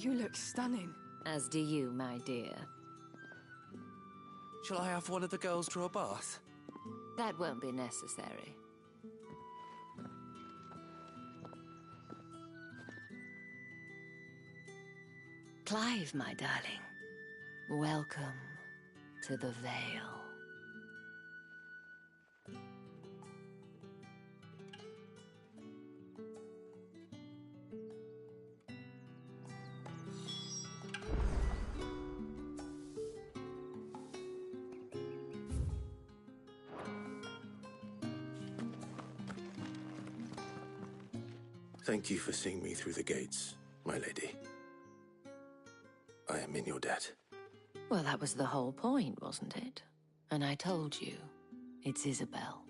You look stunning. As do you, my dear. Shall I have one of the girls draw a bath? That won't be necessary. Clive, my darling. Welcome to the Vale. Thank you for seeing me through the gates, my lady. I am in your debt. Well, that was the whole point, wasn't it? And I told you, it's Isabel.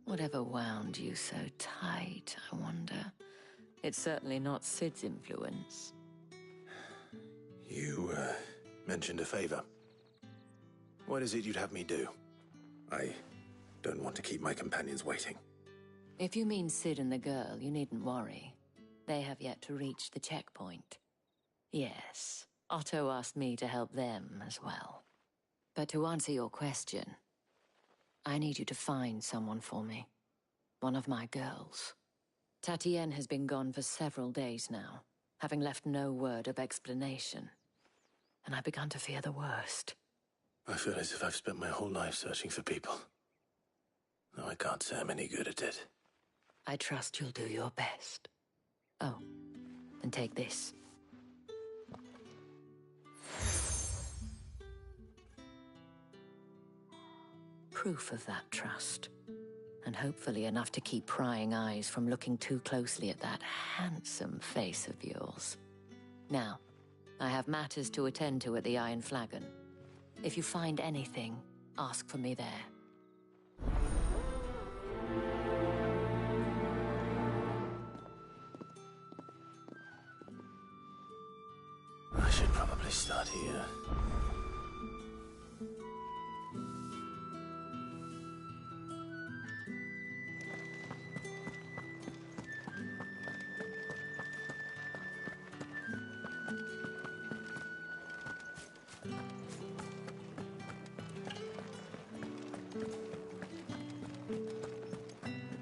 Whatever wound you so tight, I wonder. It's certainly not Sid's influence. You, mentioned a favor. What is it you'd have me do? I don't want to keep my companions waiting. If you mean Sid and the girl, you needn't worry. They have yet to reach the checkpoint. Yes, Otto asked me to help them as well. But to answer your question, I need you to find someone for me. One of my girls. Tatienne has been gone for several days now, having left no word of explanation. And I've begun to fear the worst. I feel as if I've spent my whole life searching for people. Though I can't say I'm any good at it. I trust you'll do your best. Oh, and take this. Proof of that trust. And hopefully enough to keep prying eyes from looking too closely at that handsome face of yours. Now, I have matters to attend to at the Iron Flagon. If you find anything, ask for me there. I should probably start here.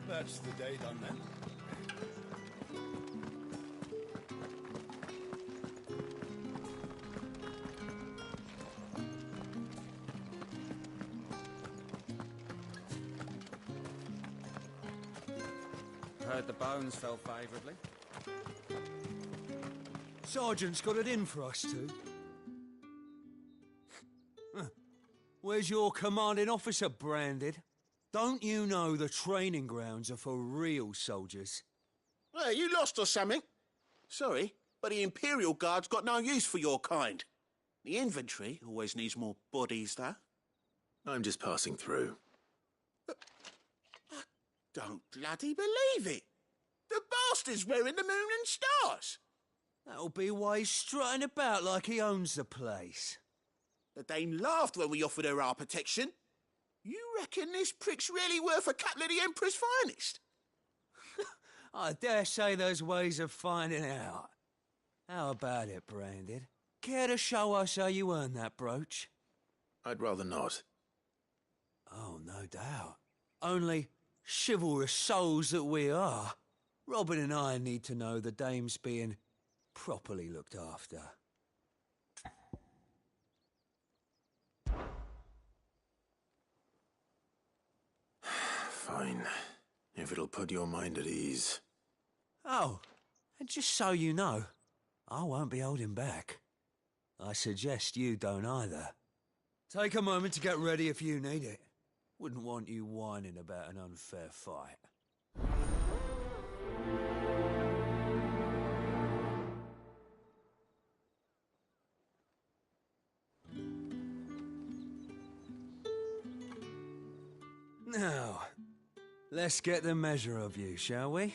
That's the day done then. Heard the bones fell favourably. Sergeant's got it in for us two. Where's your commanding officer branded? Don't you know the training grounds are for real soldiers? Hey, you lost or something? Sorry, but the Imperial Guard's got no use for your kind. The infantry always needs more bodies, though. I'm just passing through. I don't bloody believe it. The bastard's wearing the moon and stars. That'll be why he's strutting about like he owns the place. The Dame laughed when we offered her our protection. You reckon this prick's really worth a couple of the Emperor's finest? I dare say there's ways of finding out. How about it, Branded? Care to show us how you earned that brooch? I'd rather not. Oh, no doubt. Only chivalrous souls that we are, Robin and I need to know the Dame's being properly looked after. Fine. If it'll put your mind at ease. Oh, and just so you know, I won't be holding back. I suggest you don't either. Take a moment to get ready if you need it. Wouldn't want you whining about an unfair fight. Now, let's get the measure of you, shall we?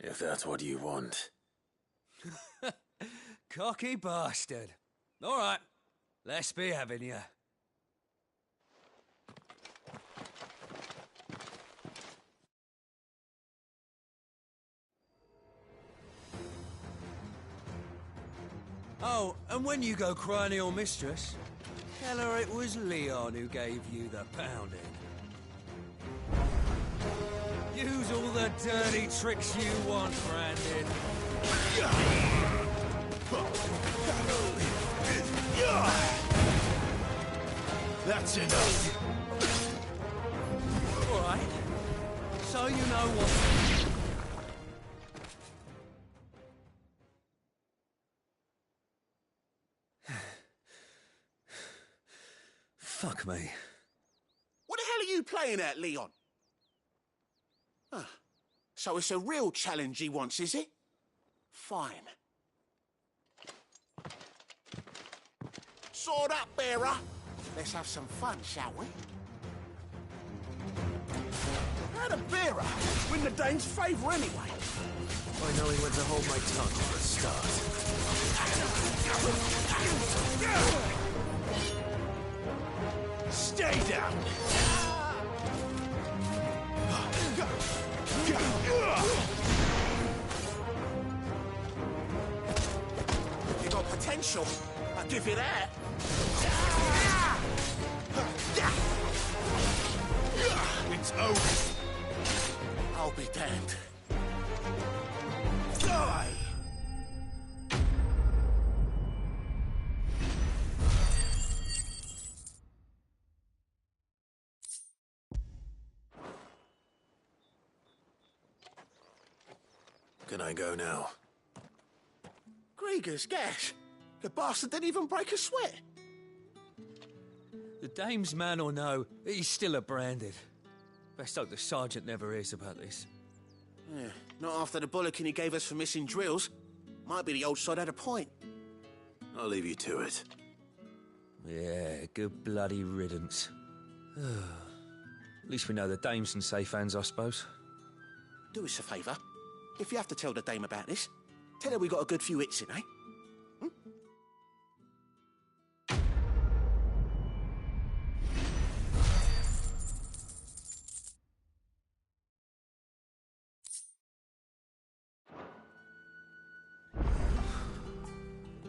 If that's what you want. Cocky bastard. All right, let's be having you. Oh, and when you go crying to your mistress, tell her it was Leon who gave you the pounding. Use all the dirty tricks you want, Brandon. That's enough. All right. So you know what... Fuck me. What the hell are you playing at, Leon? Ah, so it's a real challenge he wants, is it? Fine. Sword up, bearer. Let's have some fun, shall we? How'd a bearer win the Dane's favour anyway? By knowing when to hold my tongue for a start. Stay down! You got potential. I'll give you that. It's over! I'll be damned. Die! Can I go now? Grieger's gas. The bastard didn't even break a sweat. The dame's man or no, he's still a branded. Best hope the sergeant never hears about this. Yeah, not after the bullocking he gave us for missing drills. Might be the old sod had a point. I'll leave you to it. Yeah, good bloody riddance. At least we know the dame's in safe hands, I suppose. Do us a favour. If you have to tell the dame about this, tell her we got a good few hits in, eh?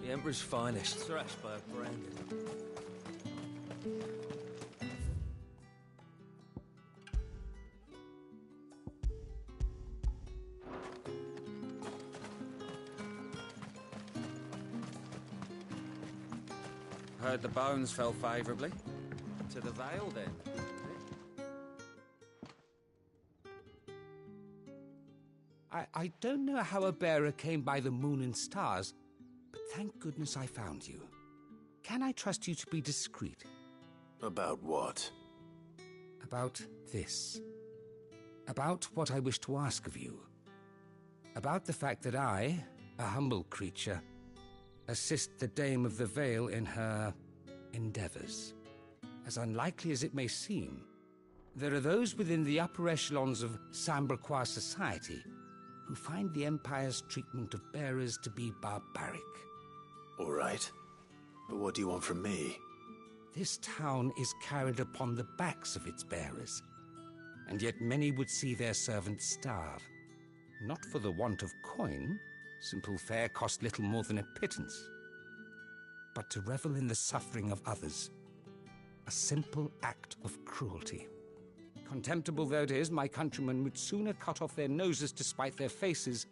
The Emperor's finest, thrashed by a branded. Heard the bones fell favourably. To the Vale, then. I don't know how a bearer came by the moon and stars, but thank goodness I found you. Can I trust you to be discreet? About what? About this. About what I wish to ask of you. About the fact that I, a humble creature, assist the Dame of the Vale in her endeavours. As unlikely as it may seem, there are those within the upper echelons of Samberquois society who find the Empire's treatment of bearers to be barbaric. All right. But what do you want from me? This town is carried upon the backs of its bearers, and yet many would see their servants starve. Not for the want of coin, simple fare cost little more than a pittance, but to revel in the suffering of others, a simple act of cruelty. Contemptible though it is, my countrymen would sooner cut off their noses to spite their faces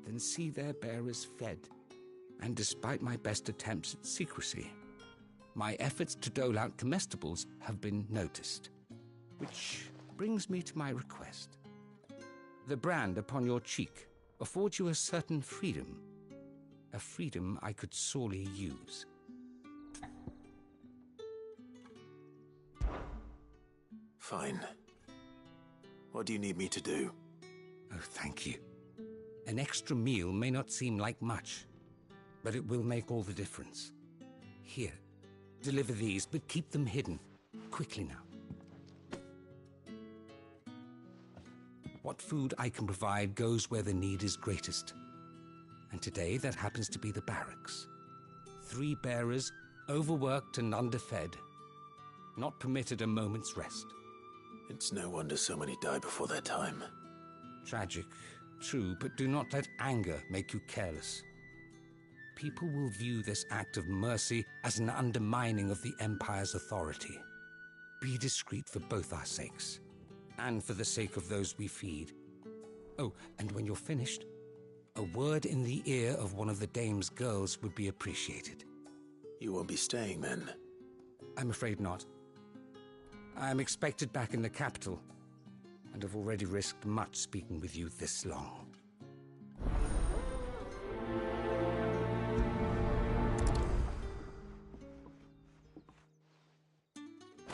than see their bearers fed. And despite my best attempts at secrecy, my efforts to dole out comestibles have been noticed. Which brings me to my request. The brand upon your cheek affords you a certain freedom, a freedom I could sorely use. Fine. What do you need me to do? Oh, thank you. An extra meal may not seem like much, but it will make all the difference. Here, deliver these, but keep them hidden. Quickly now. What food I can provide goes where the need is greatest. And today, that happens to be the barracks. 3 bearers, overworked and underfed, not permitted a moment's rest. It's no wonder so many die before their time. Tragic, true, but do not let anger make you careless. people will view this act of mercy as an undermining of the Empire's authority. Be discreet for both our sakes, and for the sake of those we feed. Oh, and when you're finished, a word in the ear of one of the dame's girls would be appreciated. You won't be staying, then? I'm afraid not. I'm expected back in the capital, and have already risked much speaking with you this long.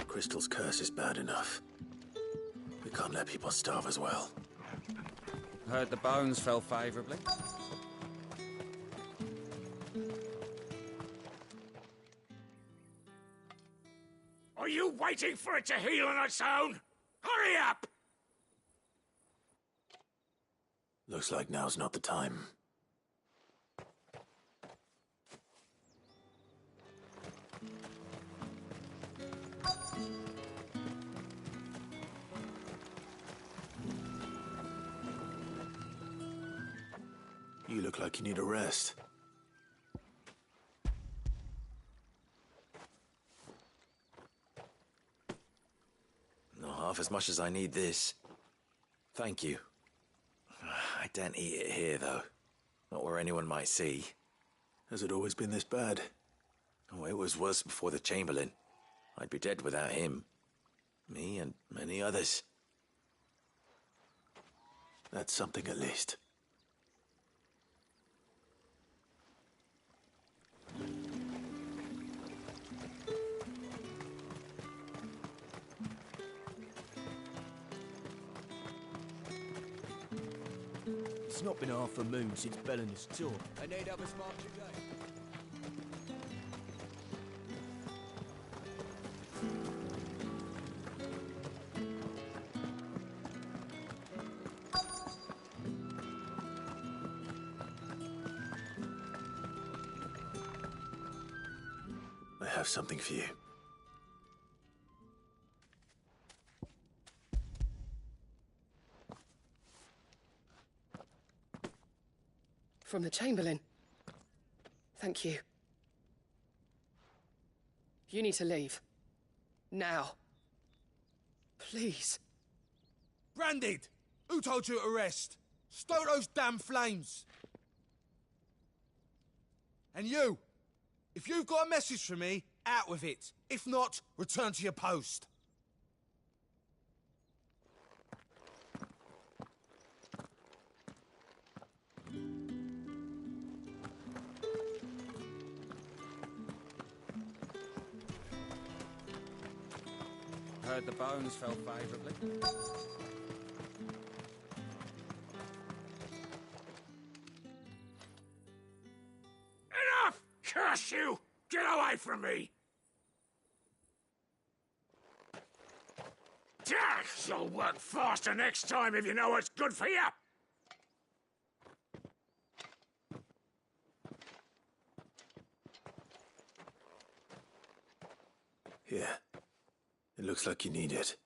Crystal's curse is bad enough. We can't let people starve as well. Heard the bones fell favorably. Are you waiting for it to heal on its own? Hurry up! Looks like now's not the time. You look like you need a rest. Not half as much as I need this. Thank you. I daren't eat it here, though. Not where anyone might see. Has it always been this bad? Oh, it was worse before the Chamberlain. I'd be dead without him. Me and many others. That's something at least. It's not been half a moon since Bellinger's tour. I need up as much again. I have something for you. From the Chamberlain. Thank you. You need to leave. Now. Please. Branded! Who told you to rest? Stoke those damn flames! And you! If you've got a message for me, out with it. If not, return to your post. Heard the bones fell favorably. Enough! Curse you! Get away from me! You'll work faster next time if you know what's good for you! Here. It looks like you need it.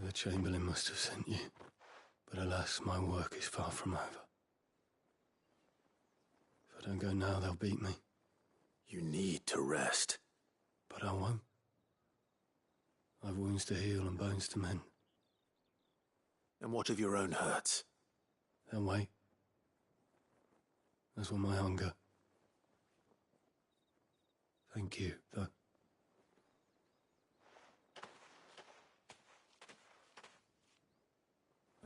The Chamberlain must have sent you, but alas, my work is far from over. If I don't go now, they'll beat me. You need to rest. But I won't. I've wounds to heal and bones to mend. And what of your own hurts? They'll wait. As will my hunger. Thank you, though.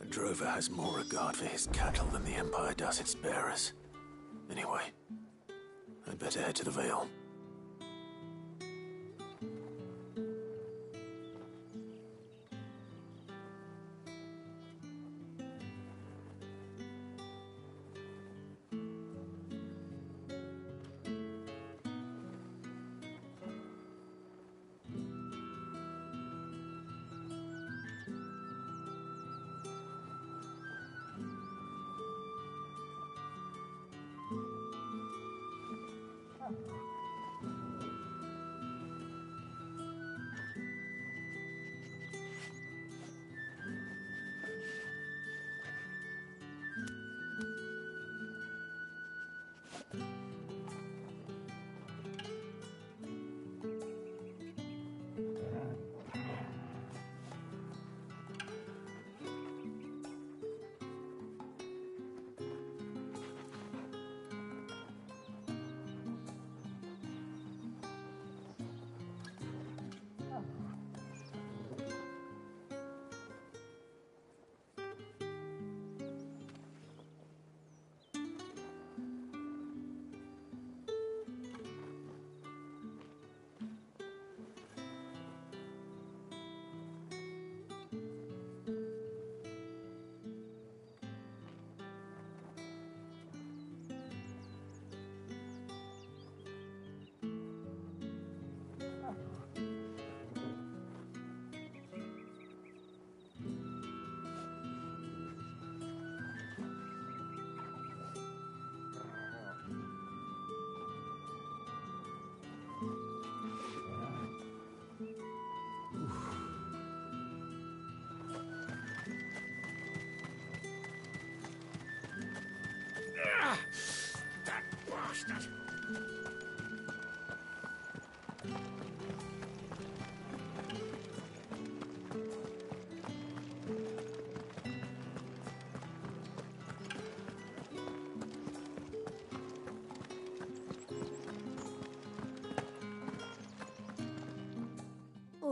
A drover has more regard for his cattle than the Empire does its bearers. Anyway, I'd better head to the Vale.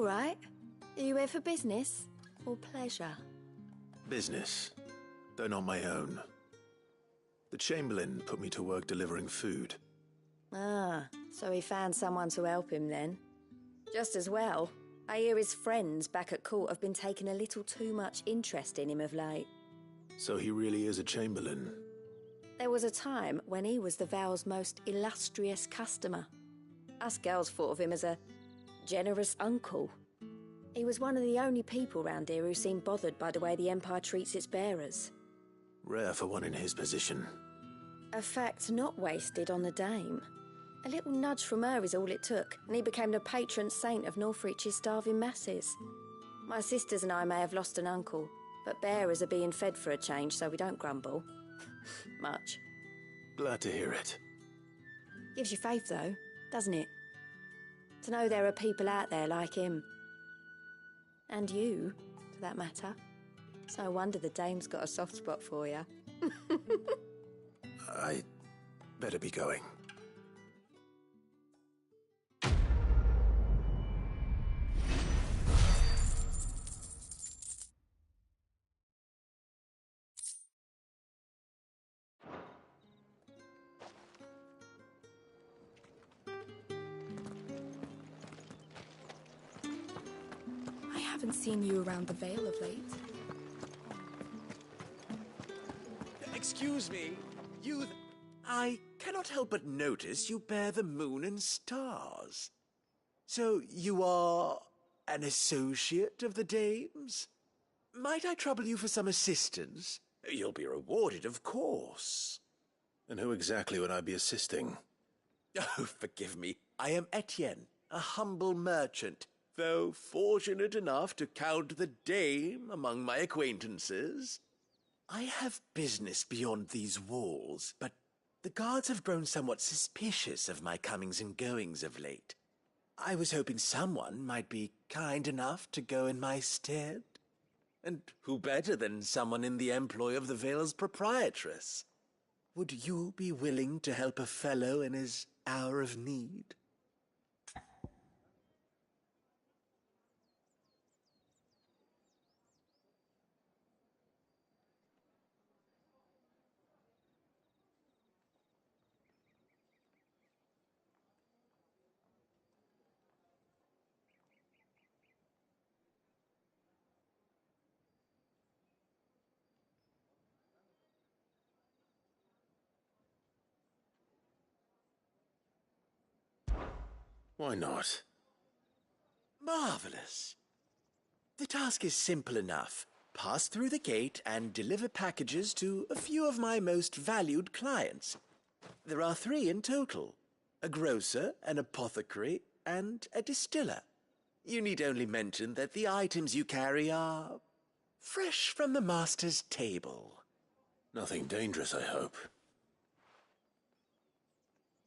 All right. Are you here for business or pleasure? Business, though not my own. The Chamberlain put me to work delivering food. Ah, so he found someone to help him then. Just as well. I hear his friends back at court have been taking a little too much interest in him of late. So he really is a Chamberlain. There was a time when he was the Vale's most illustrious customer. Us girls thought of him as a generous uncle. He was one of the only people round here who seemed bothered by the way the Empire treats its bearers. Rare for one in his position. A fact not wasted on the dame. A little nudge from her is all it took, and he became the patron saint of Northreach's starving masses. My sisters and I may have lost an uncle, but bearers are being fed for a change, so we don't grumble. Much. Glad to hear it. Gives you faith, though, doesn't it? To know there are people out there like him. And you, for that matter. It's no wonder the dame's got a soft spot for you. I better be going. I haven't seen you around the Vale of late. Excuse me, you... I cannot help but notice you bear the moon and stars. So you are an associate of the dame's? Might I trouble you for some assistance? You'll be rewarded, of course. And who exactly would I be assisting? Oh, forgive me. I am Etienne, a humble merchant, though fortunate enough to count the dame among my acquaintances. I have business beyond these walls, but the guards have grown somewhat suspicious of my comings and goings of late. I was hoping someone might be kind enough to go in my stead. And who better than someone in the employ of the Vale's proprietress? Would you be willing to help a fellow in his hour of need? Why not? Marvelous. The task is simple enough. Pass through the gate and deliver packages to a few of my most valued clients. There are 3 in total. A grocer, an apothecary, and a distiller. You need only mention that the items you carry are fresh from the master's table. Nothing dangerous, I hope.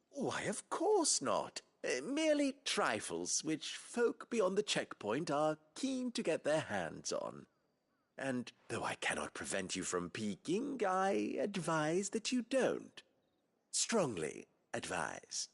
Why, of course not. Merely trifles which folk beyond the checkpoint are keen to get their hands on. And though I cannot prevent you from peeking, I advise that you don't. Strongly advise.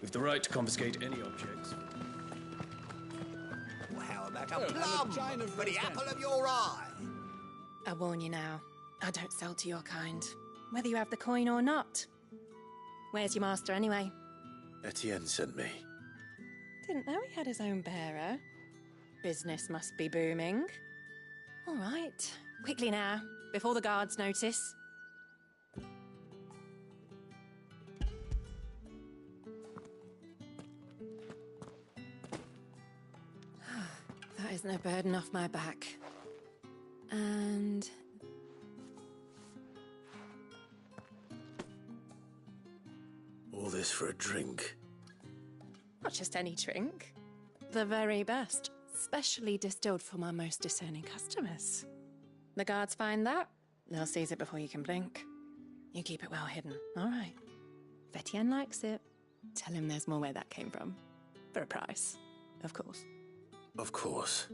We've the right to confiscate any objects. Well, how about a plum for the apple of your eye? I warn you now, I don't sell to your kind, whether you have the coin or not. Where's your master anyway? Etienne sent me. Didn't know he had his own bearer. Business must be booming. All right, quickly now, before the guards notice. That isn't a burden off my back. And... All this for a drink. not just any drink. The very best, specially distilled for my most discerning customers. The guards find that, they'll seize it before you can blink. You keep it well hidden, all right? If Etienne likes it, tell him there's more where that came from. For a price, of course. Of course.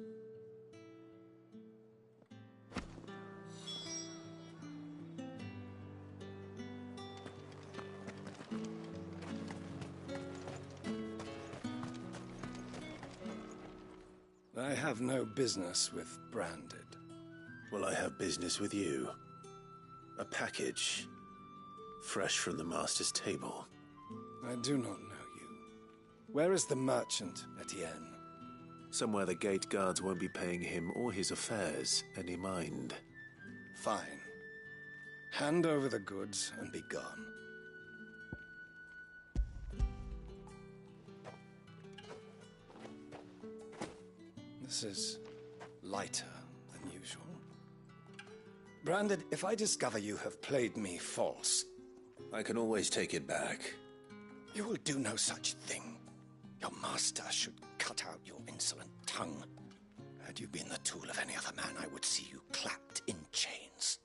I have no business with Branded. Well, I have business with you. A package. Fresh from the master's table. I do not know you. Where is the merchant, Etienne? Somewhere the gate guards won't be paying him or his affairs any mind. Fine. Hand over the goods and be gone. This is lighter than usual. Branded, if I discover you have played me false... I can always take it back. You will do no such thing. Your master should cut out your insolent tongue. Had you been the tool of any other man, I would see you clapped in chains.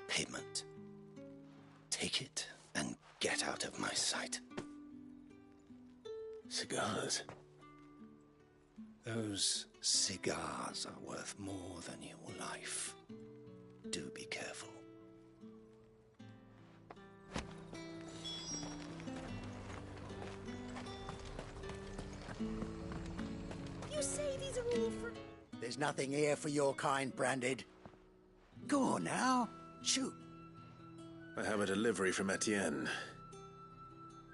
Payment. Take it and get out of my sight. Cigars? Those cigars are worth more than your life. Do be careful. You say these are all for... There's nothing here for your kind, Branded. Go on now. Shoot. I have a delivery from Etienne.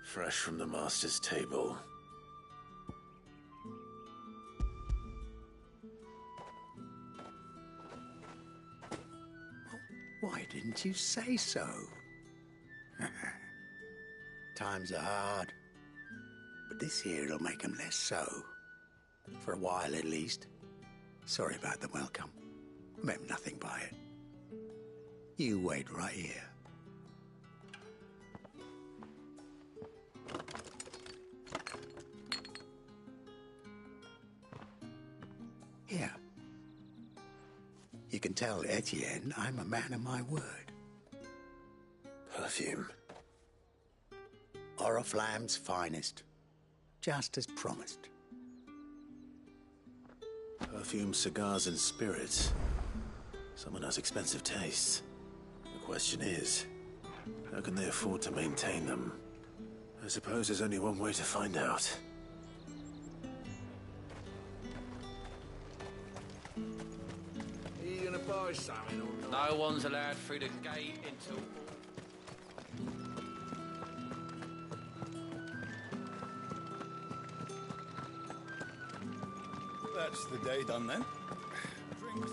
Fresh from the master's table. Why didn't you say so? Times are hard. But this here'll make 'em less so. For a while, at least. Sorry about the welcome. Meant nothing by it. You wait right here. Here. You can tell Etienne I'm a man of my word. Perfume. Oriflamme's finest. Just as promised. Perfume, cigars, and spirits. Someone has expensive tastes. The question is, how can they afford to maintain them? I suppose there's only one way to find out. Are you gonna buy something or not? No one's allowed through the gate until... That's the day done then. Drinks.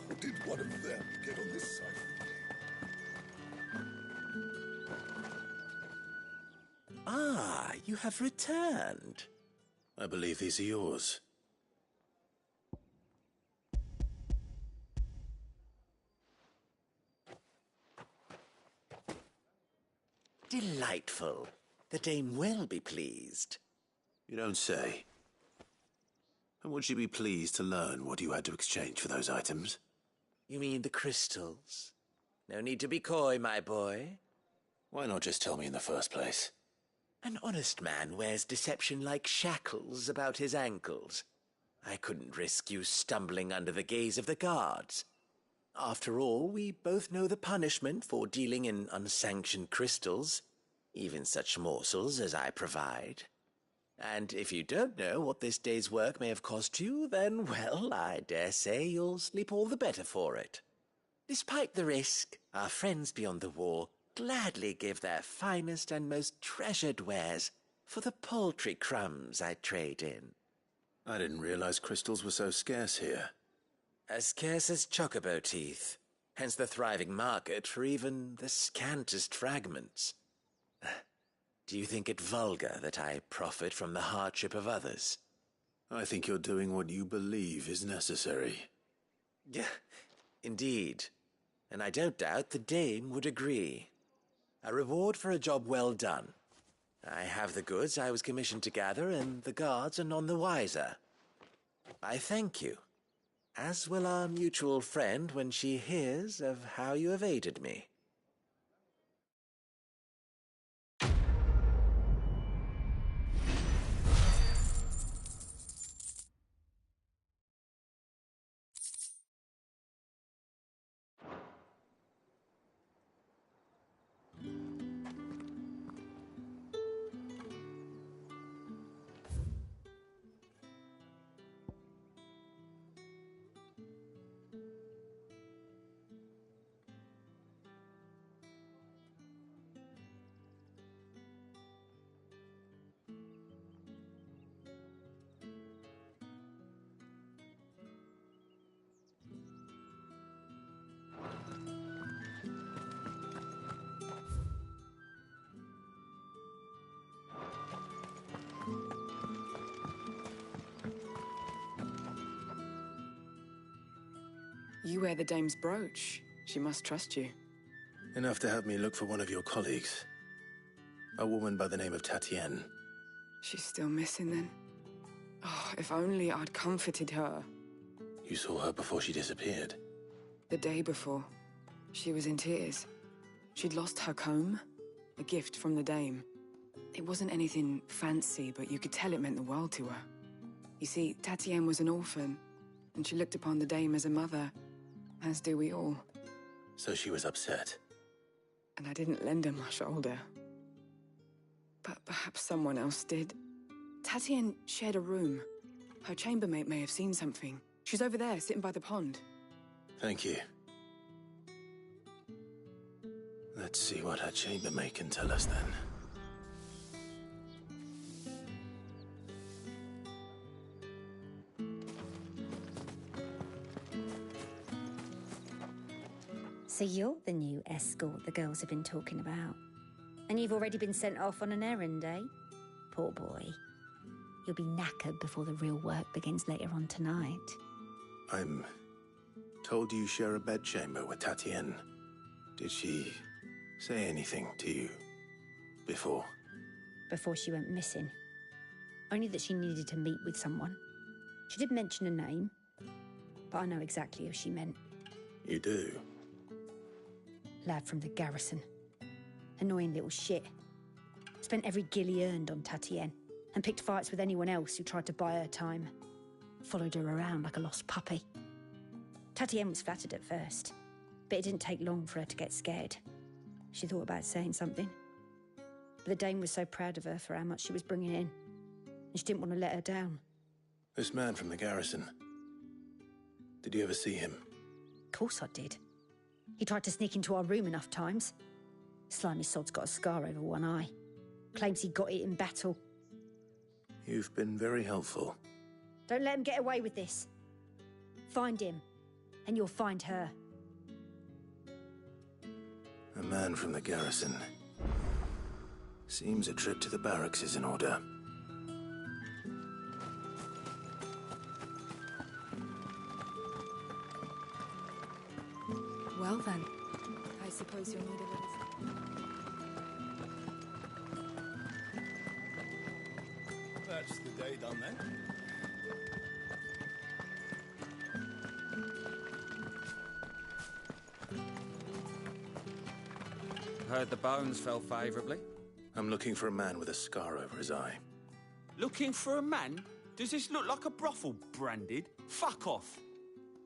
How did one of them get on this side of the day? Ah, you have returned. I believe these are yours. Delightful. The dame will be pleased. You don't say. And would she be pleased to learn what you had to exchange for those items? You mean the crystals? No need to be coy, my boy. Why not just tell me in the first place? An honest man wears deception like shackles about his ankles. I couldn't risk you stumbling under the gaze of the guards. After all, we both know the punishment for dealing in unsanctioned crystals, even such morsels as I provide. And if you don't know what this day's work may have cost you, then, well, I dare say you'll sleep all the better for it. Despite the risk, our friends beyond the wall gladly give their finest and most treasured wares for the paltry crumbs I trade in. I didn't realize crystals were so scarce here. As scarce as chocobo teeth, hence the thriving market for even the scantest fragments. Do you think it vulgar that I profit from the hardship of others? I think you're doing what you believe is necessary. Yeah, indeed. and I don't doubt the dame would agree. A reward for a job well done. I have the goods I was commissioned to gather, and the guards are none the wiser. I thank you, as will our mutual friend when she hears of how you have aided me. You wear the dame's brooch. She must trust you. Enough to help me look for one of your colleagues. A woman by the name of Tatienne. She's still missing then? Oh, if only I'd comforted her. You saw her before she disappeared? The day before. She was in tears. She'd lost her comb, a gift from the dame. It wasn't anything fancy, but you could tell it meant the world to her. You see, Tatienne was an orphan, and she looked upon the dame as a mother, as do we all. So she was upset. And I didn't lend her my shoulder. But perhaps someone else did. Tatienne shared a room. Her chambermaid may have seen something. She's over there, sitting by the pond. Thank you. Let's see what her chambermaid can tell us then. So you're the new escort the girls have been talking about. And you've already been sent off on an errand, eh? Poor boy. You'll be knackered before the real work begins later on tonight. I'm told you share a bedchamber with Tatienne. Did she say anything to you before? Before she went missing. Only that she needed to meet with someone. She did mention a name, but I know exactly who she meant. You do? Lad from the garrison. Annoying little shit. Spent every guil he earned on Tatienne, and picked fights with anyone else who tried to buy her time. Followed her around like a lost puppy. Tatienne was flattered at first, but it didn't take long for her to get scared. She thought about saying something. But the dame was so proud of her for how much she was bringing in, and she didn't want to let her down. This man from the garrison. Did you ever see him? Of course I did. He tried to sneak into our room enough times. Slimy sod's got a scar over one eye. Claims he got it in battle. You've been very helpful. Don't let him get away with this. Find him, and you'll find her. A man from the garrison. Seems a trip to the barracks is in order. Well then, I suppose you'll need a little... That's the day done then. Heard the bones fell favourably. I'm looking for a man with a scar over his eye. Looking for a man? Does this look like a brothel branded? Fuck off.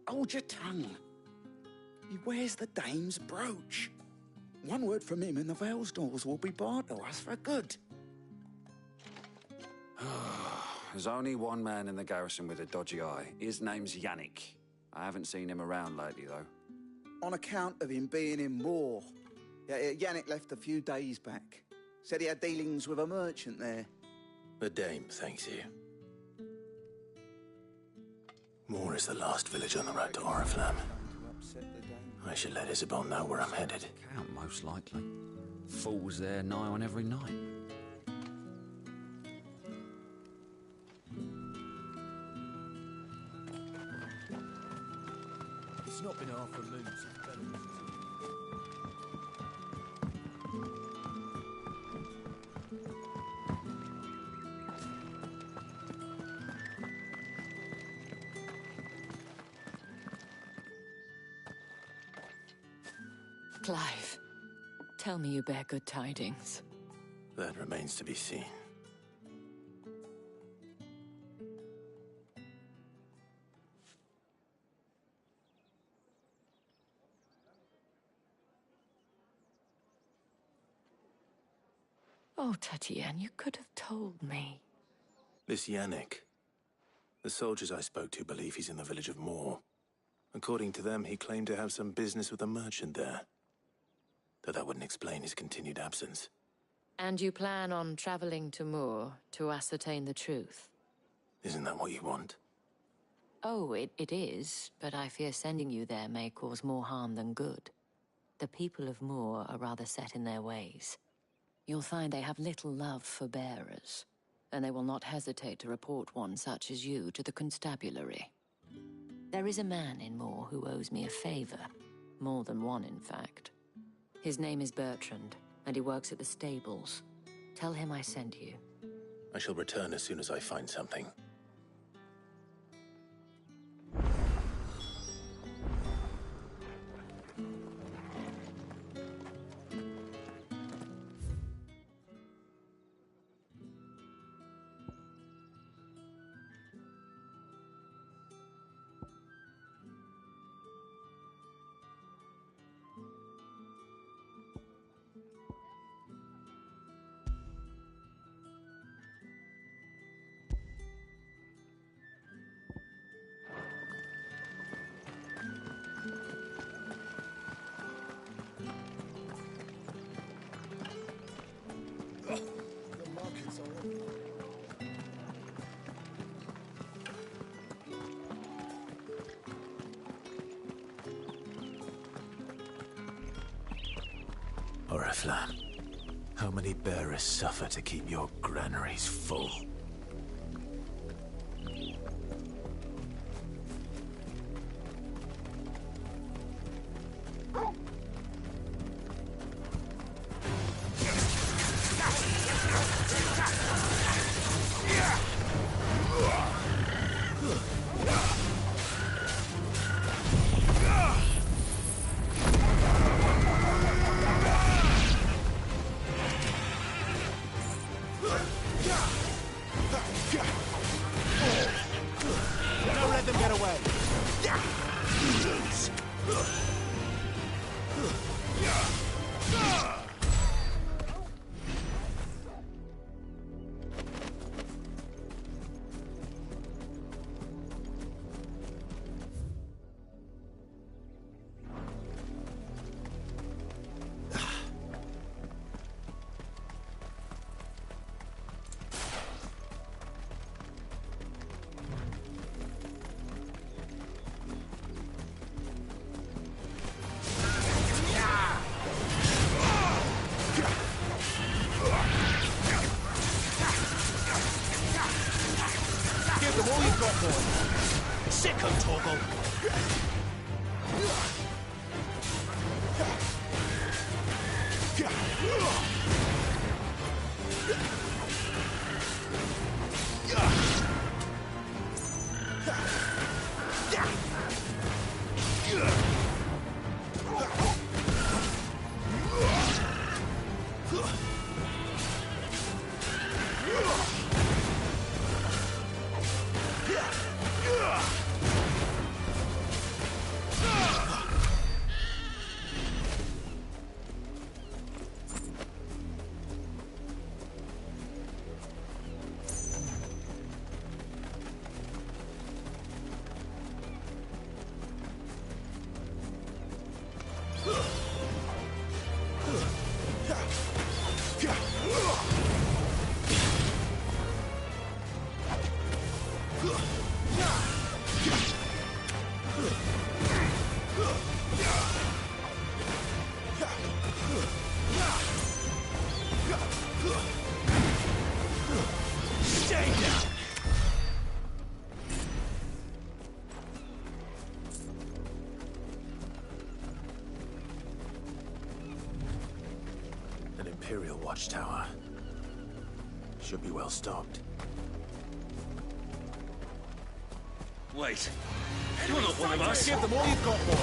Hold your tongue. He wears the dame's brooch. One word from him and the Vale's doors will be barred to us for good. There's only one man in the garrison with a dodgy eye. His name's Yannick. I haven't seen him around lately, though. On account of him being in war. Yeah, Yannick left a few days back. Said he had dealings with a merchant there. The dame thanks you. Moor is the last village on the road to Oriflamme. I should let Isabel know where I'm headed. Count, most likely. Fools there nigh on every night. It's not been half a moon since Bellen's. Clive, tell me you bear good tidings. That remains to be seen. Oh, Tatienne, you could have told me. This Yannick. The soldiers I spoke to believe he's in the village of Moor. According to them, he claimed to have some business with a merchant there. Though that wouldn't explain his continued absence. And you plan on traveling to Moor to ascertain the truth? Isn't that what you want? Oh, it is, but I fear sending you there may cause more harm than good. The people of Moor are rather set in their ways. You'll find they have little love for bearers, and they will not hesitate to report one such as you to the constabulary. There is a man in Moor who owes me a favor. More than one, in fact. His name is Bertrand, and he works at the stables. Tell him I sent you. I shall return as soon as I find something. Oriflamme, how many bearers suffer to keep your granaries full? Don't let them get away. Give them all you've got, boy. Sick of Torgal. Stay down. An Imperial watchtower. Should be well stocked. Wait. You're not one of us. Give them all you've got, boy.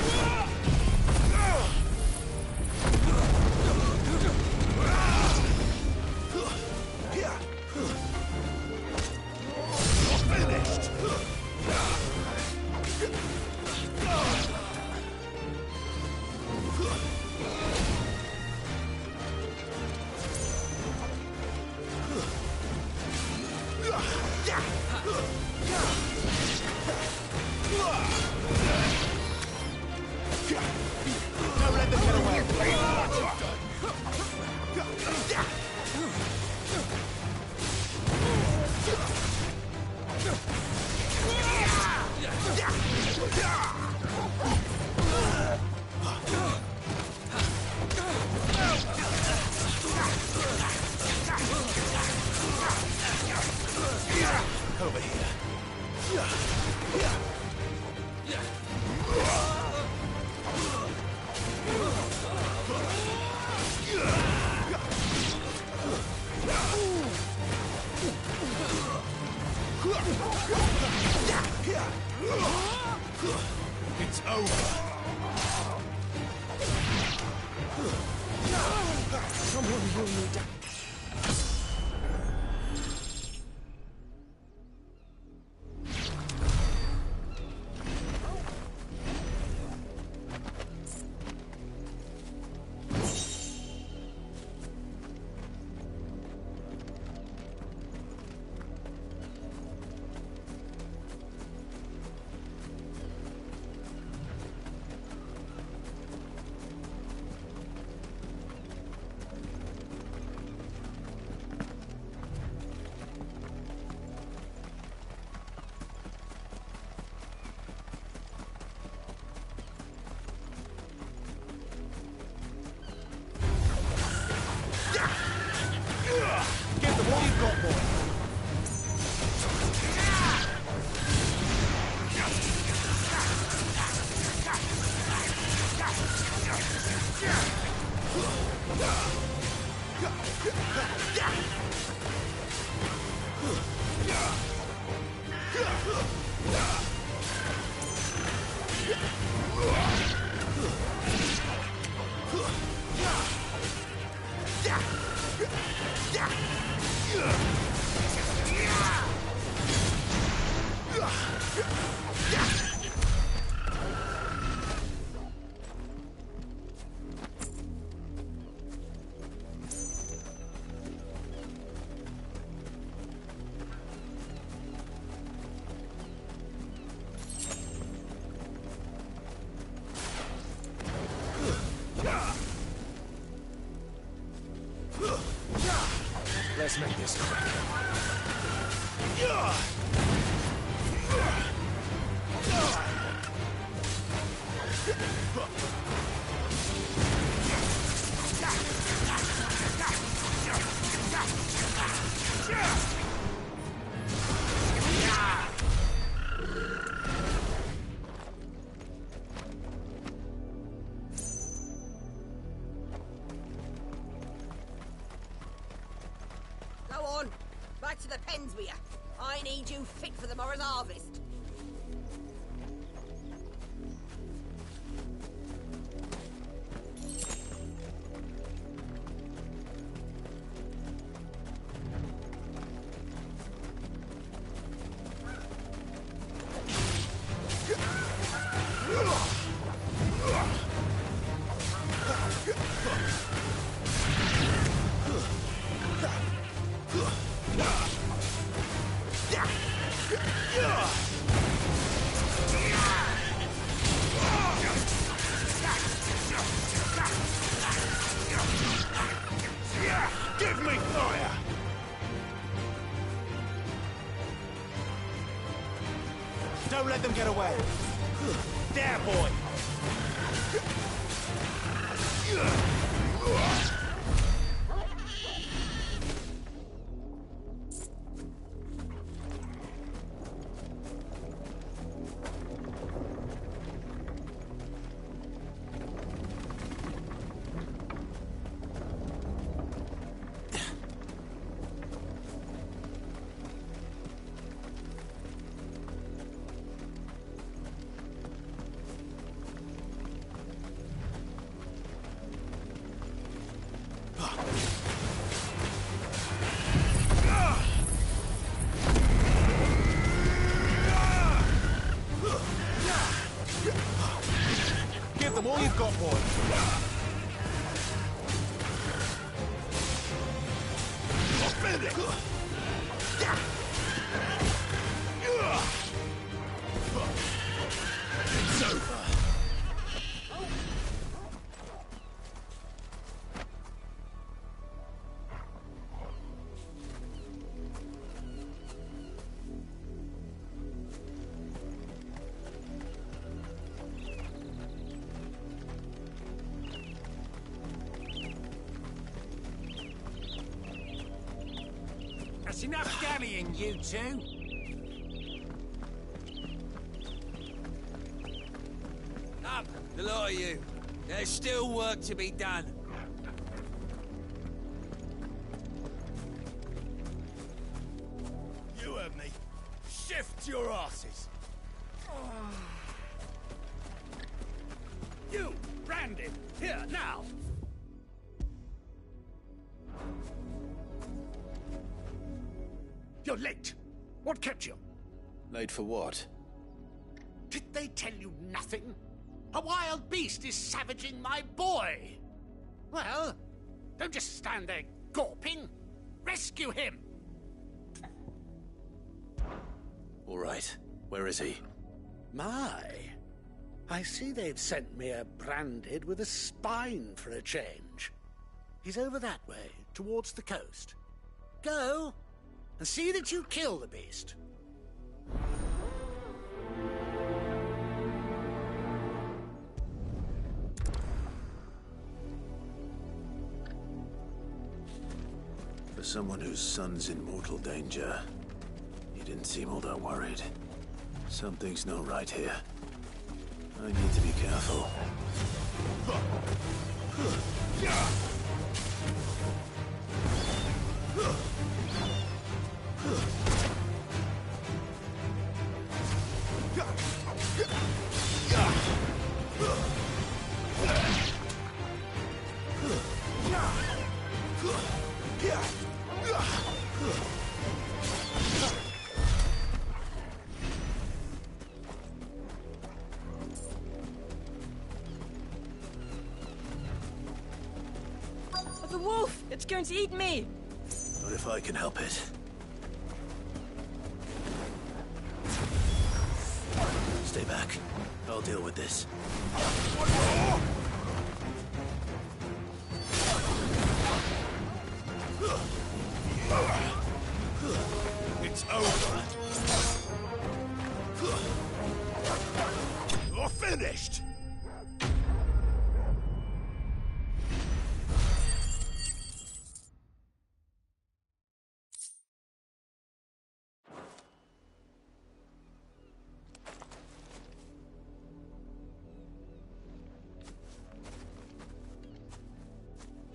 We will need to... Give them all you've got, boy. Let's make this quick. Go on, back to the pens with you. I need you fit for the morrow's harvest. Give me fire! Don't let them get away. There, boy! Give them all you've got, boy. Spend it. It's over. That's enough gallying, you two. Up, the lot of you. There's still work to be done. You heard me. Shift your asses. You, Brandon, here, now. You're late. What kept you? Late for what? Did they tell you nothing? A wild beast is savaging my boy. Well, don't just stand there gawping. Rescue him. All right. Where is he? My. I see they've sent me a branded with a spine for a change. He's over that way, towards the coast. Go, and see that you kill the beast. For someone whose son's in mortal danger, he didn't seem all that worried. Something's not right here. I need to be careful. The wolf! It's going to eat me! Not if I can help it. Stay back. I'll deal with this. It's over. You're finished!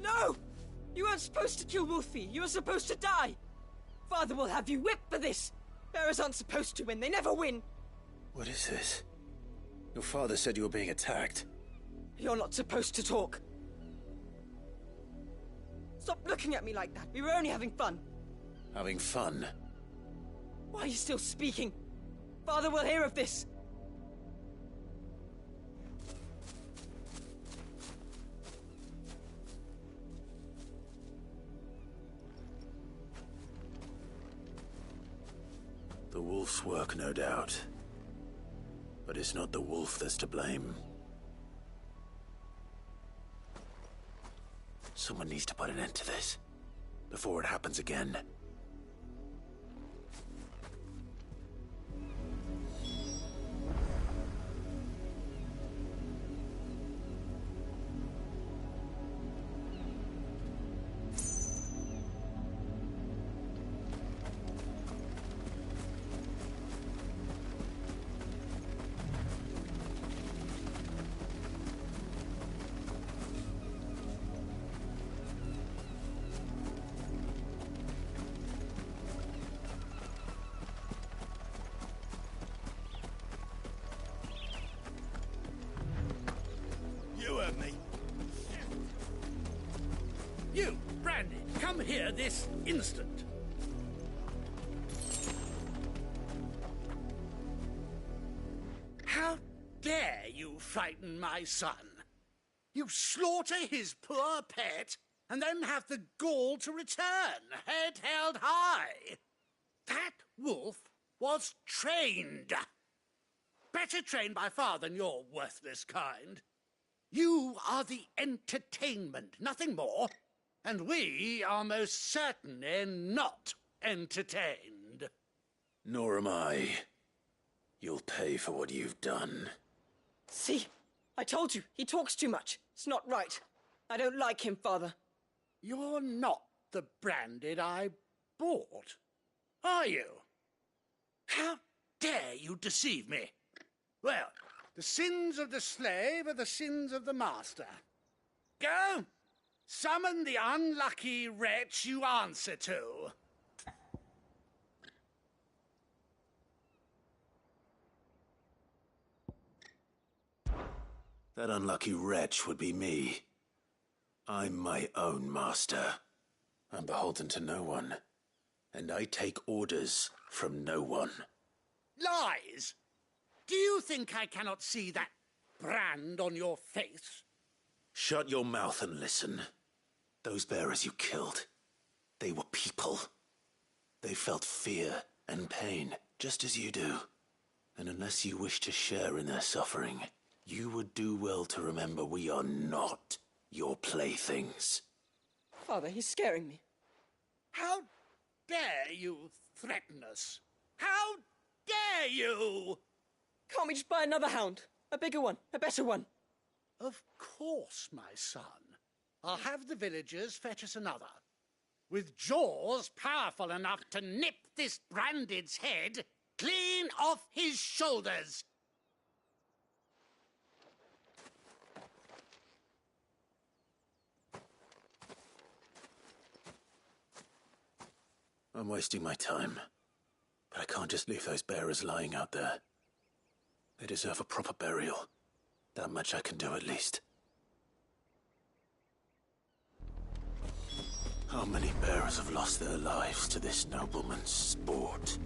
No! You weren't supposed to kill Wolfie. You were supposed to die. Father will have you whipped for this. Bearers aren't supposed to win. They never win. What is this? Your father said you were being attacked. You're not supposed to talk. Stop looking at me like that. We were only having fun. Having fun? Why are you still speaking? Father will hear of this. The wolf's work, no doubt. But it's not the wolf that's to blame. Someone needs to put an end to this, before it happens again. Me. You, Brandy, come here this instant. How dare you frighten my son? You slaughter his poor pet and then have the gall to return, head held high. That wolf was trained. Better trained by far than your worthless kind. You are the entertainment, nothing more. And we are most certainly not entertained. Nor am I. You'll pay for what you've done. See? I told you, he talks too much. It's not right. I don't like him, Father. You're not the branded I bought, are you? How dare you deceive me? Well, the sins of the slave are the sins of the master. Go, summon the unlucky wretch you answer to. That unlucky wretch would be me. I'm my own master. I'm beholden to no one. and I take orders from no one. Lies! Do you think I cannot see that brand on your face? Shut your mouth and listen. Those bearers you killed, they were people. They felt fear and pain, just as you do. And unless you wish to share in their suffering, you would do well to remember we are not your playthings. Father, he's scaring me. How dare you threaten us? How dare you? Can't we just buy another hound? A bigger one, a better one. Of course, my son. I'll have the villagers fetch us another. With jaws powerful enough to nip this Branded's head clean off his shoulders. I'm wasting my time, but I can't just leave those bearers lying out there. They deserve a proper burial. That much I can do at least. How many bearers have lost their lives to this nobleman's sport?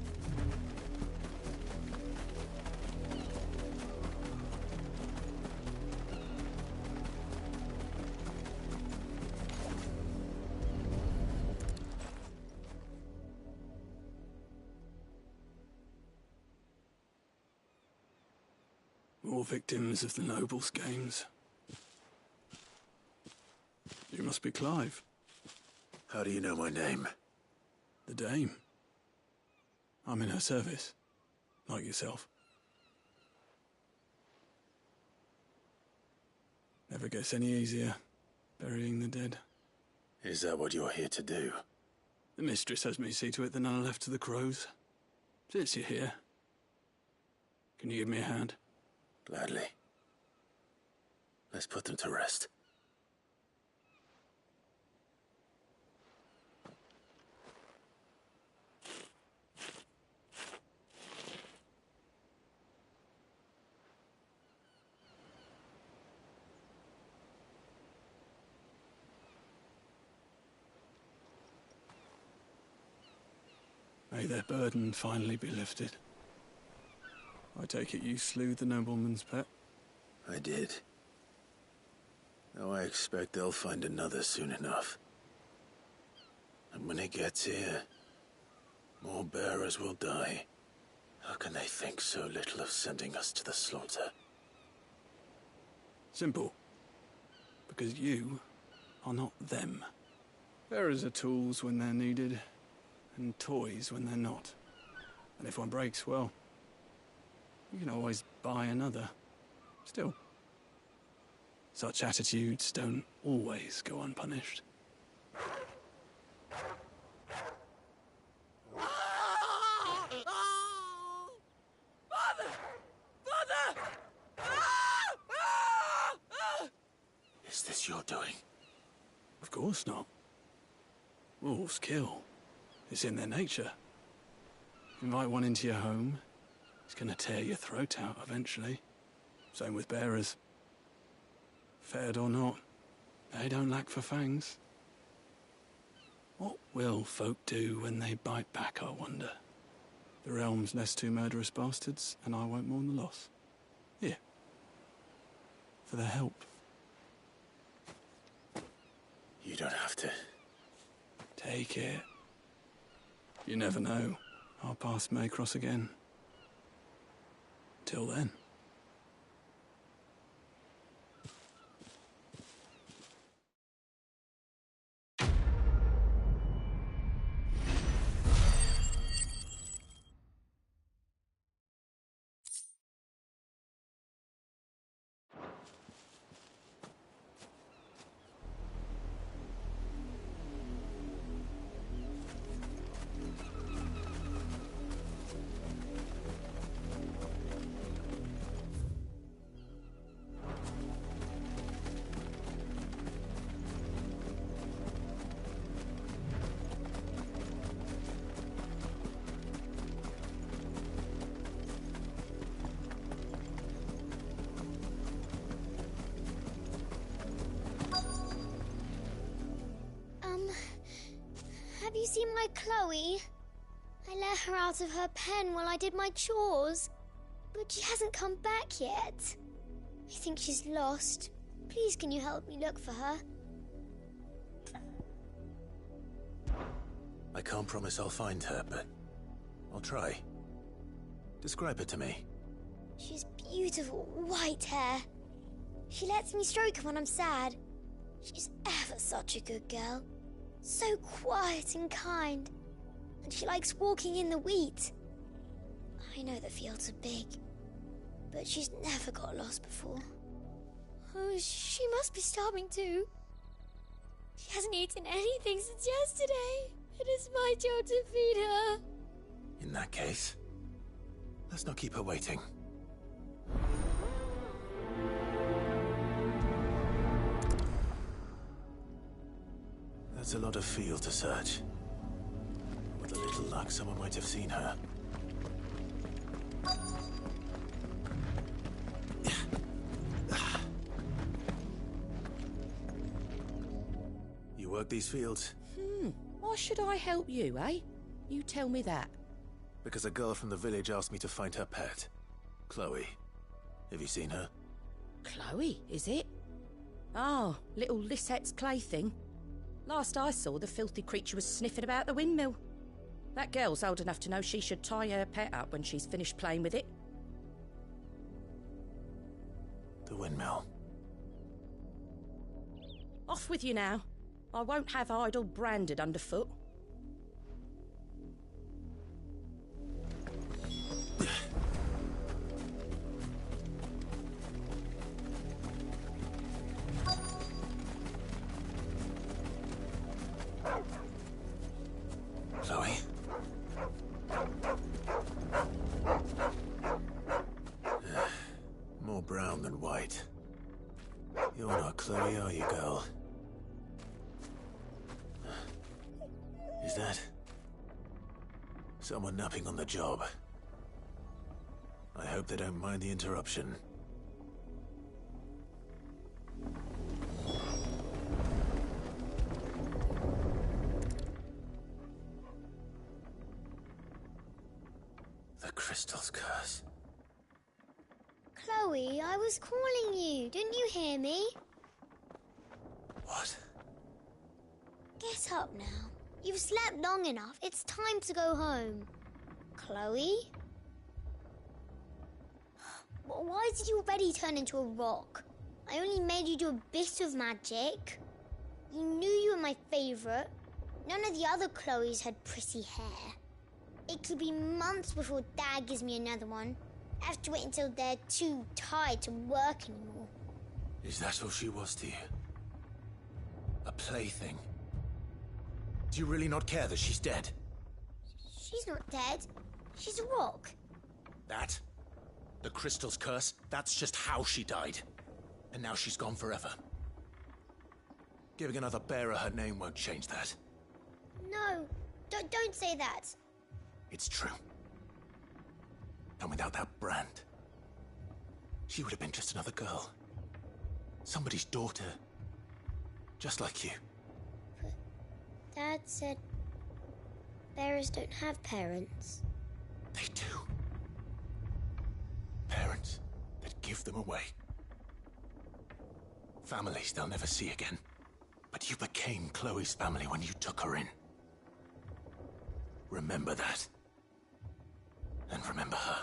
More victims of the nobles' games. You must be Clive. How do you know my name? The Dame. I'm in her service, like yourself. Never gets any easier, burying the dead. Is that what you're here to do? The mistress has me see to it that none are left to the crows. Since you're here, can you give me a hand? Gladly. Let's put them to rest. May their burden finally be lifted. I take it you slew the nobleman's pet? I did. Now I expect they'll find another soon enough. And when he gets here, more bearers will die. How can they think so little of sending us to the slaughter? Simple. Because you are not them. Bearers are tools when they're needed, and toys when they're not. And if one breaks, well, you can always buy another. Still, such attitudes don't always go unpunished. Father! Father! Is this your doing? Of course not. Wolves kill. It's in their nature. Invite one into your home, he's gonna tear your throat out eventually. Same with bearers. Fed or not, they don't lack for fangs. What will folk do when they bite back, I wonder? The realm's less two murderous bastards, and I won't mourn the loss. Here. For their help. You don't have to. Take it. You never know. Our paths may cross again. Till then. Have you seen my Chloe? I let her out of her pen while I did my chores, but she hasn't come back yet. I think she's lost. Please, can you help me look for her? I can't promise I'll find her, but I'll try. Describe her to me. She's beautiful white hair. She lets me stroke her when I'm sad. She's ever such a good girl. So quiet and kind. And she likes walking in the wheat. I know the fields are big, but she's never got lost before. Oh, she must be starving too. She hasn't eaten anything since yesterday. It is my job to feed her. In that case, let's not keep her waiting. That's a lot of field to search. With a little luck, someone might have seen her. You work these fields? Why should I help you, eh? You tell me that. Because a girl from the village asked me to find her pet. Chloe. Have you seen her? Chloe, is it? Oh, little Lisette's plaything. Last I saw, the filthy creature was sniffing about the windmill. That girl's old enough to know she should tie her pet up when she's finished playing with it. The windmill. Off with you now. I won't have idle branded underfoot. Chloe? More brown than white. You're not Chloe, are you, girl? Is that someone napping on the job? I hope they don't mind the interruption. The crystal's curse. Chloe, I was calling you. Didn't you hear me? What? Get up now. You've slept long enough. It's time to go home. Chloe? Why did you already turn into a rock? I only made you do a bit of magic. You knew you were my favourite. None of the other Chloes had pretty hair. It could be months before Dad gives me another one. I have to wait until they're too tired to work anymore. Is that all she was to you? A plaything? Do you really not care that she's dead? She's not dead. She's a rock. That? The crystal's curse? That's just how she died. And now she's gone forever. Giving another bearer her name won't change that. No, don't say that. It's true. And without that brand, she would have been just another girl. Somebody's daughter. Just like you. But Dad said bearers don't have parents. They do. Parents that give them away. Families they'll never see again. But you became Chloe's family when you took her in. Remember that. And remember her.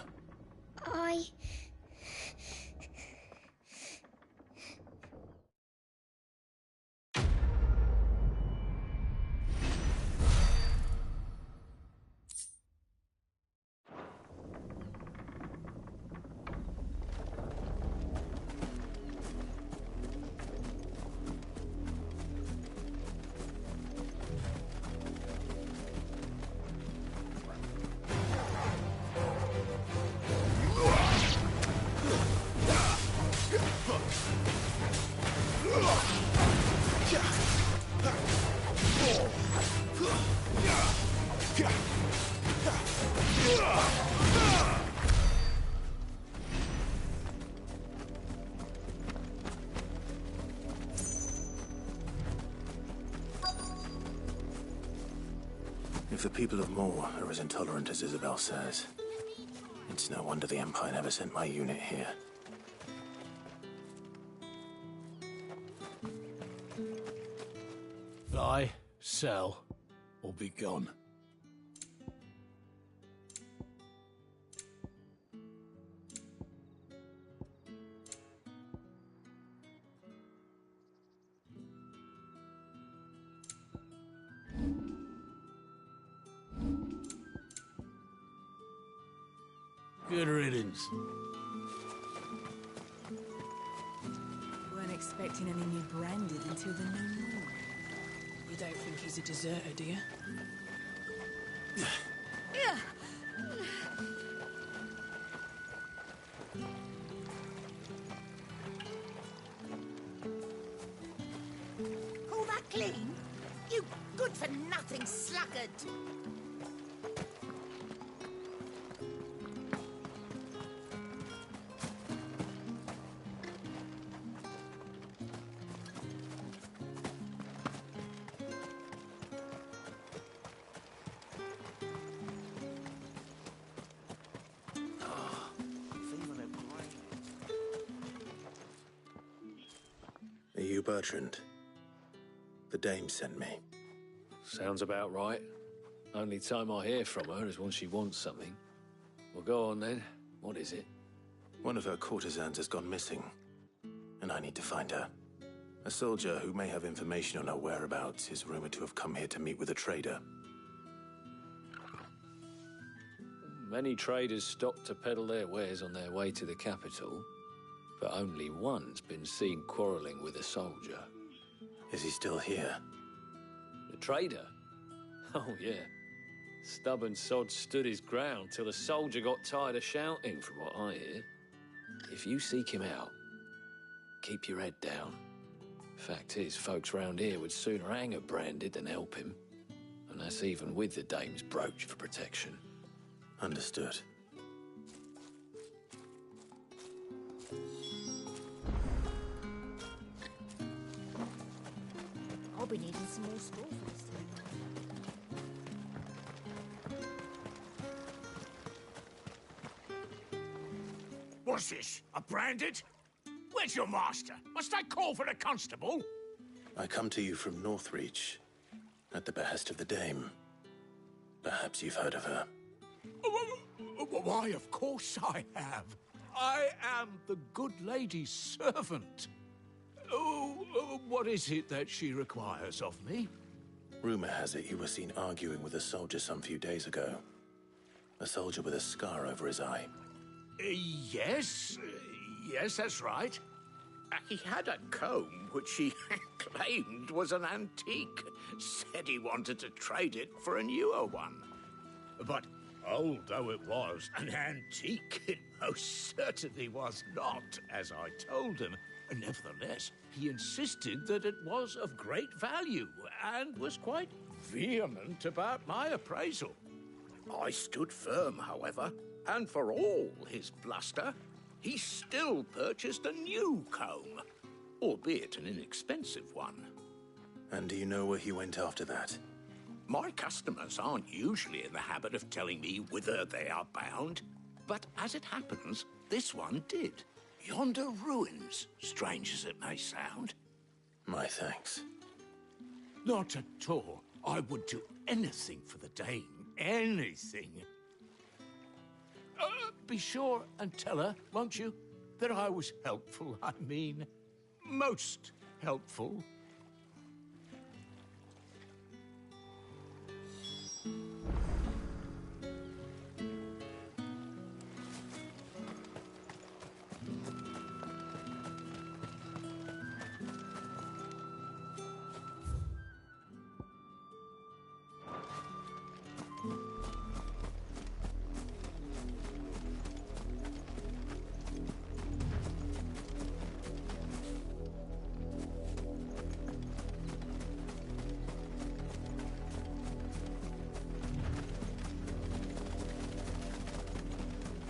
If the people of Moor are as intolerant as Isabel says, it's no wonder the Empire never sent my unit here. Buy, sell, or be gone. Good riddance. Weren't expecting any new branded until the new moon. You don't think he's a deserter, do you? Call that clean? You good-for-nothing sluggard! Are you Bertrand? The dame sent me. Sounds about right. Only time I hear from her is when she wants something. Well, go on then. What is it? One of her courtesans has gone missing, and I need to find her. A soldier who may have information on her whereabouts is rumored to have come here to meet with a trader. Many traders stop to peddle their wares on their way to the capital, but only one's been seen quarreling with a soldier. Is he still here? The trader? Oh, yeah. Stubborn sod stood his ground till the soldier got tired of shouting, from what I hear. If you seek him out, keep your head down. Fact is, folks round here would sooner hang a branded than help him. And that's even with the dame's brooch for protection. Understood. I'll be needing some more straw for this thing. What's this? A branded? Where's your master? Must I call for the constable? I come to you from Northreach, at the behest of the dame. Perhaps you've heard of her. Why, of course I have. I am the good lady's servant. What is it that she requires of me? Rumor has it you were seen arguing with a soldier some few days ago. A soldier with a scar over his eye. Yes, that's right. He had a comb which he claimed was an antique. Said he wanted to trade it for a newer one. But old though it was, an antique it most certainly was not, as I told him. Nevertheless, he insisted that it was of great value and was quite vehement about my appraisal. I stood firm, however, and for all his bluster, he still purchased a new comb, albeit an inexpensive one. And do you know where he went after that? My customers aren't usually in the habit of telling me whither they are bound, but as it happens, this one did. Yonder ruins, strange as it may sound. My thanks. Not at all. I would do anything for the dame. Anything. Be sure and tell her, won't you, that I was helpful. I mean, most helpful.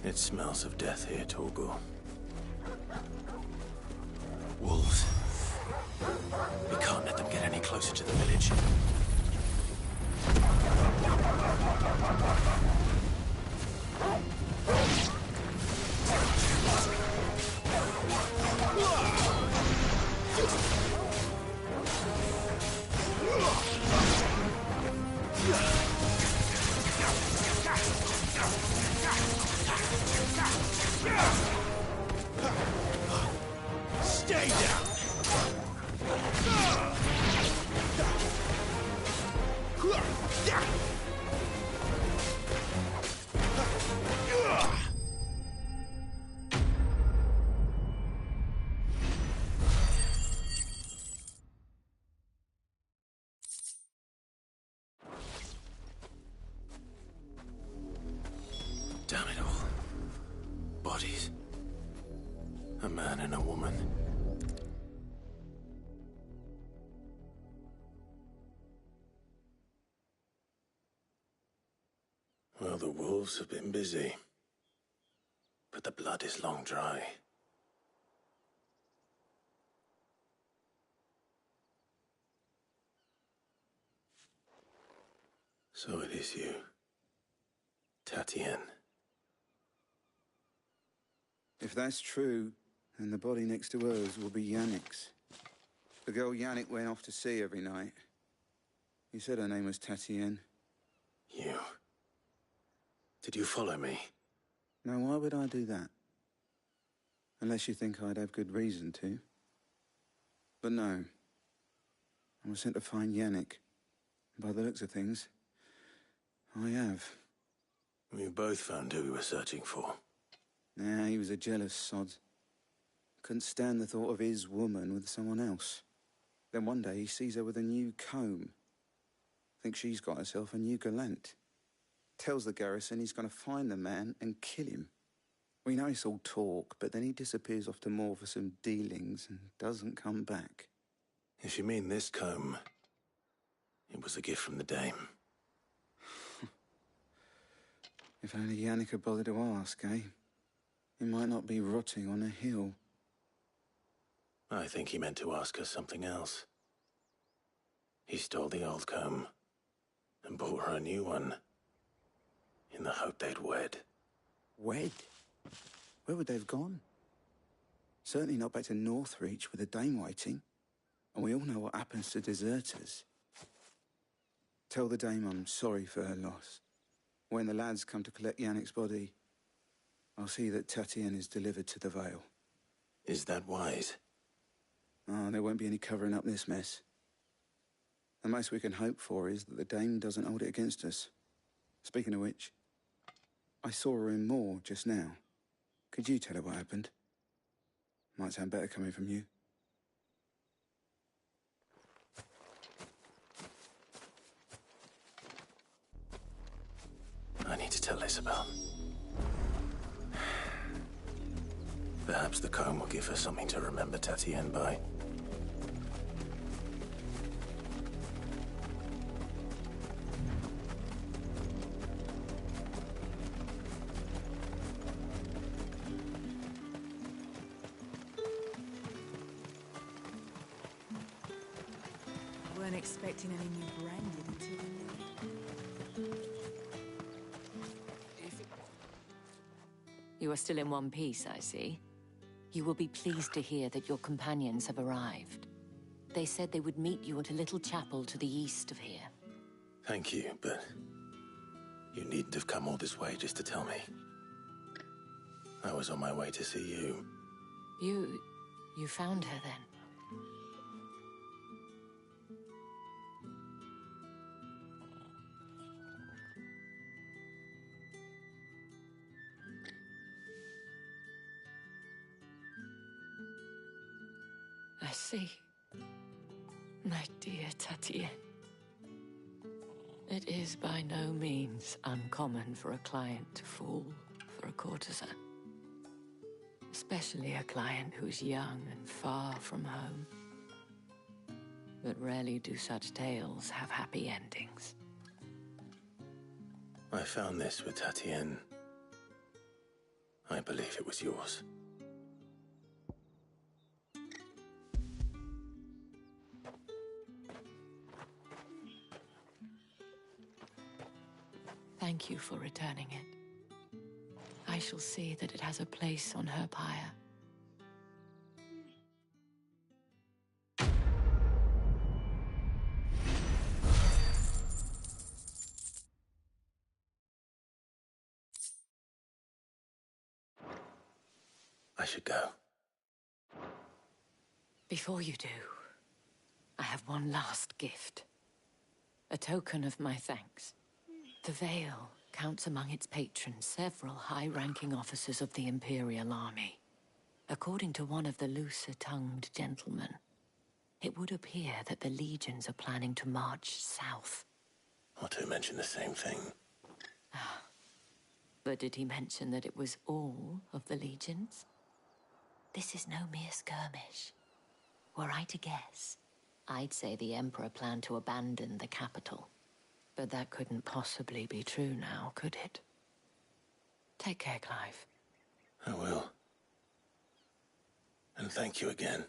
It smells of death here, Torgor. Wolves. We can't let them get any closer to the village. Damn it all. Bodies. A man and a woman. Well, the wolves have been busy. But the blood is long dry. So it is you, Tatien. If that's true, then the body next to hers will be Yannick's. The girl Yannick went off to see every night. He said her name was Tatien. You. Did you follow me? Now, why would I do that? Unless you think I'd have good reason to. But no. I was sent to find Yannick. By the looks of things, I have. We both found who we were searching for. Nah, he was a jealous sod. Couldn't stand the thought of his woman with someone else. Then one day he sees her with a new comb. Thinks she's got herself a new gallant. Tells the garrison he's going to find the man and kill him. We know it's all talk, but then he disappears off to Moor for some dealings and doesn't come back. If you mean this comb, it was a gift from the dame. If only Yannick had bothered to ask, eh? He might not be rotting on a hill. I think he meant to ask her something else. He stole the old comb and bought her a new one in the hope they'd wed. Wed? Where would they have gone? Certainly not back to Northreach with a dame waiting. And we all know what happens to deserters. Tell the dame I'm sorry for her loss. When the lads come to collect Yannick's body, I'll see that Tatien is delivered to the Vale. Is that wise? Oh, there won't be any covering up this mess. The most we can hope for is that the dame doesn't hold it against us. Speaking of which, I saw her in Moor just now. Could you tell her what happened? Might sound better coming from you. I need to tell Isabel. Perhaps the comb will give her something to remember Tatien by. Weren't expecting any new branded until You are still in one piece, I see. You will be pleased to hear that your companions have arrived. They said they would meet you at a little chapel to the east of here. Thank you, but you needn't have come all this way just to tell me. I was on my way to see you. You found her then? I see. My dear Tatien. It is by no means uncommon for a client to fall for a courtesan. Especially a client who's young and far from home. But rarely do such tales have happy endings. I found this with Tatien. I believe it was yours. Thank you for returning it. I shall see that it has a place on her pyre. I should go. Before you do, I have one last gift. A token of my thanks. The Vale counts among its patrons several high-ranking officers of the Imperial Army. According to one of the looser-tongued gentlemen, it would appear that the legions are planning to march south. Otto mentioned the same thing. But did he mention that it was all of the legions? This is no mere skirmish. Were I to guess, I'd say the Emperor planned to abandon the capital. But that couldn't possibly be true now, could it? Take care, Clive. I will. And thank you again.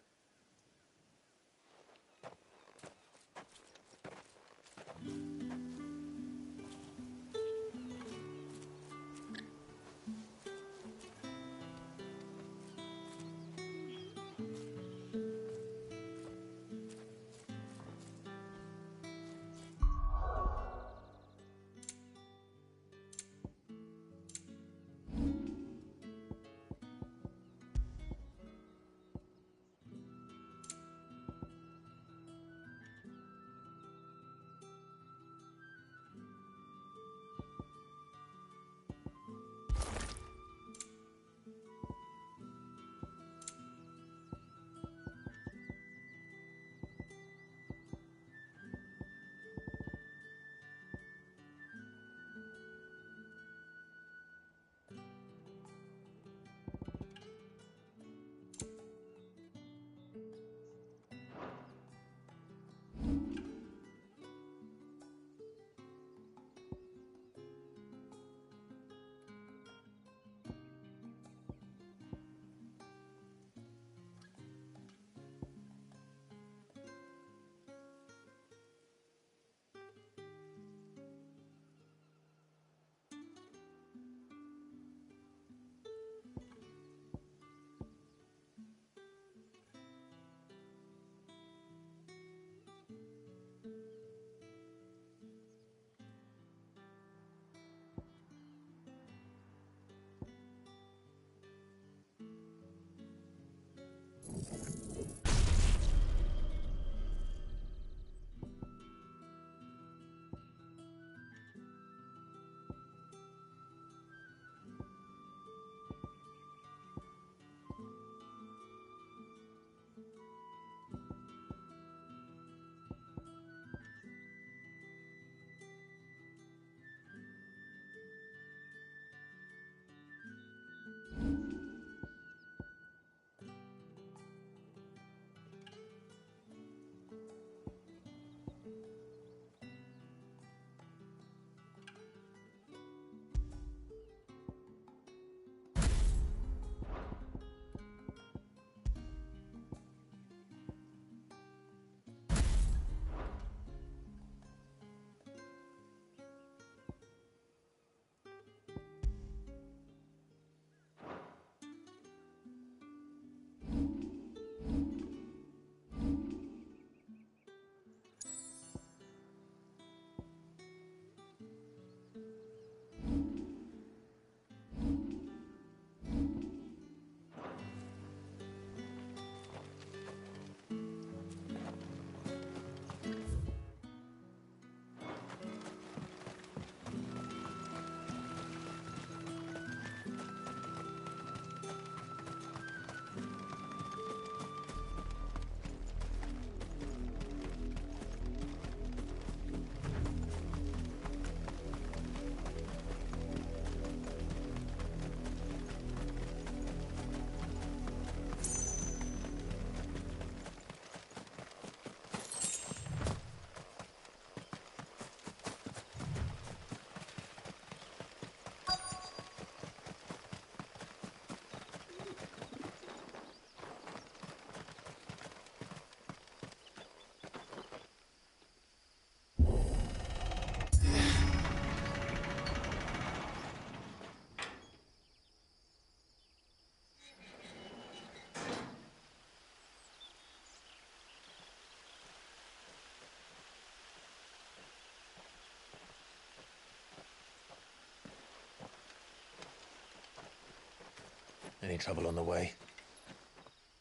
Any trouble on the way?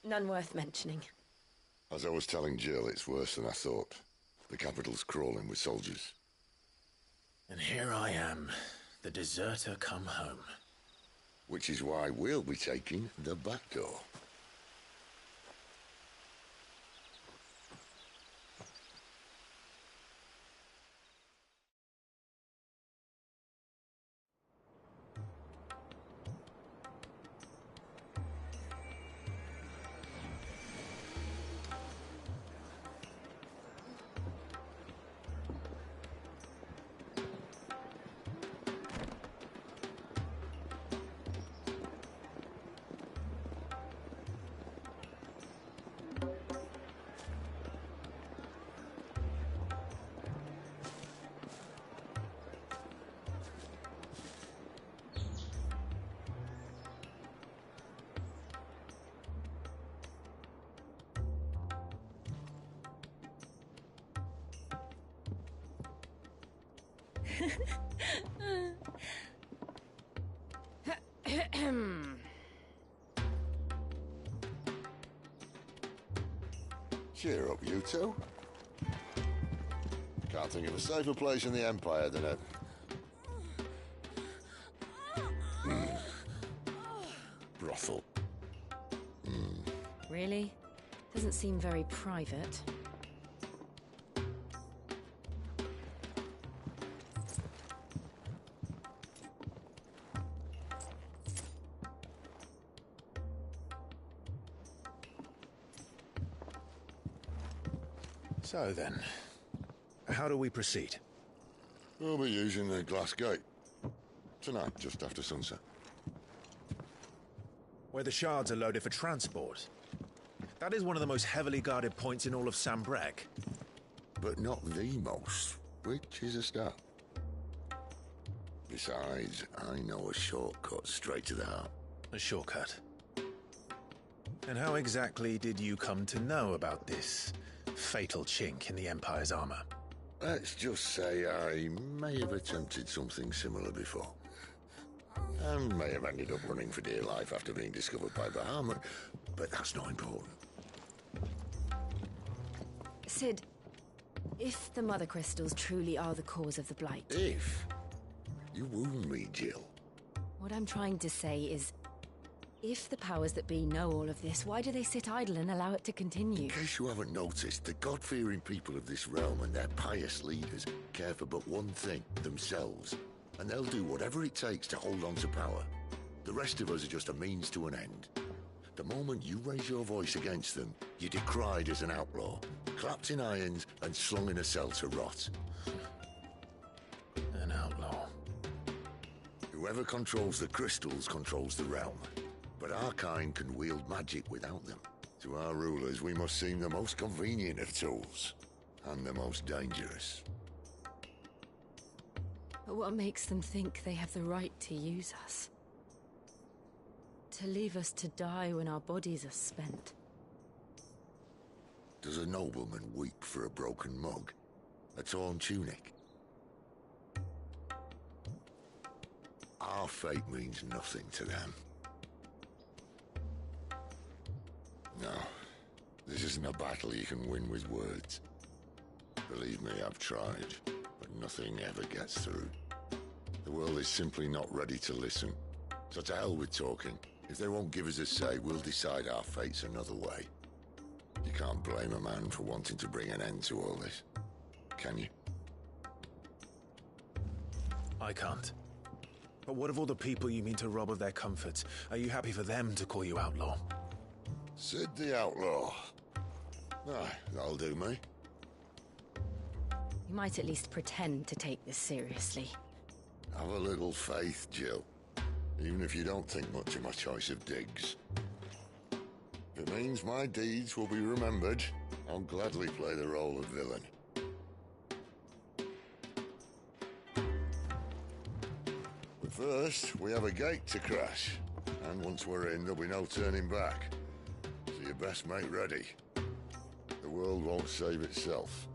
None worth mentioning. As I was telling Jill, it's worse than I thought. The capital's crawling with soldiers. And here I am, the deserter come home. Which is why we'll be taking the back door. Cheer up, you two. Can't think of a safer place in the Empire than a... brothel. Really? Doesn't seem very private. So then, how do we proceed? We'll be using the glass gate. Tonight, just after sunset. Where the shards are loaded for transport. That is one of the most heavily guarded points in all of Sambrek. But not the most, which is a start. Besides, I know a shortcut straight to the heart. A shortcut? And how exactly did you come to know about this fatal chink in the Empire's armor? Let's just say I may have attempted something similar before. And may have ended up running for dear life after being discovered by Bahamut, but that's not important. Sid, if the Mother Crystals truly are the cause of the Blight... If? You wound me, Jill. What I'm trying to say is, if the powers that be know all of this, why do they sit idle and allow it to continue? In case you haven't noticed, the God-fearing people of this realm and their pious leaders care for but one thing, themselves. And they'll do whatever it takes to hold on to power. The rest of us are just a means to an end. The moment you raise your voice against them, you're decried as an outlaw, clapped in irons and slung in a cell to rot. An outlaw. Whoever controls the crystals controls the realm. But our kind can wield magic without them. To our rulers, we must seem the most convenient of tools. And the most dangerous. But what makes them think they have the right to use us? To leave us to die when our bodies are spent? Does a nobleman weep for a broken mug? A torn tunic? Our fate means nothing to them. No, this isn't a battle you can win with words. Believe me, I've tried, but nothing ever gets through. The world is simply not ready to listen. So to hell with talking. If they won't give us a say, we'll decide our fates another way. You can't blame a man for wanting to bring an end to all this, can you? I can't. But what of all the people you mean to rob of their comforts? Are you happy for them to call you outlaw? Sid the Outlaw. Aye, that'll do me. You might at least pretend to take this seriously. Have a little faith, Jill. Even if you don't think much of my choice of digs. If it means my deeds will be remembered, I'll gladly play the role of villain. But first, we have a gate to crash. And once we're in, there'll be no turning back. So you best make ready. The world won't save itself.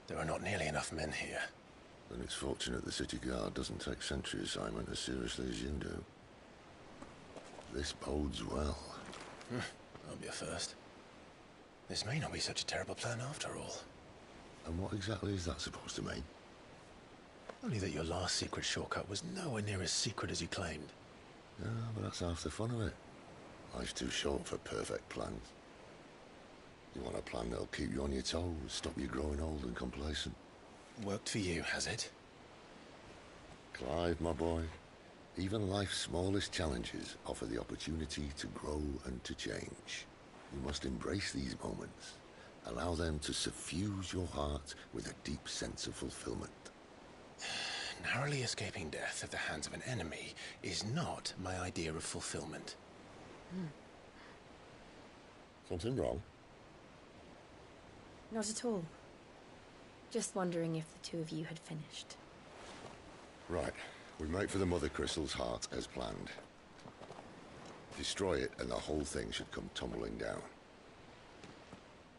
There are not nearly enough men here. Then it's fortunate the city guard doesn't take sentry assignment as seriously as you do. This bodes well. Won't be a first. This may not be such a terrible plan after all. And what exactly is that supposed to mean? Only that your last secret shortcut was nowhere near as secret as you claimed. Yeah, but that's half the fun of it. Life's too short for perfect plans. You want a plan that'll keep you on your toes, stop you growing old and complacent. Worked for you, has it? Clive, my boy, even life's smallest challenges offer the opportunity to grow and to change. You must embrace these moments. Allow them to suffuse your heart with a deep sense of fulfillment. Narrowly escaping death at the hands of an enemy is not my idea of fulfillment. Something wrong? Not at all. Just wondering if the two of you had finished. Right. We make for the Mother Crystal's heart as planned. Destroy it and the whole thing should come tumbling down.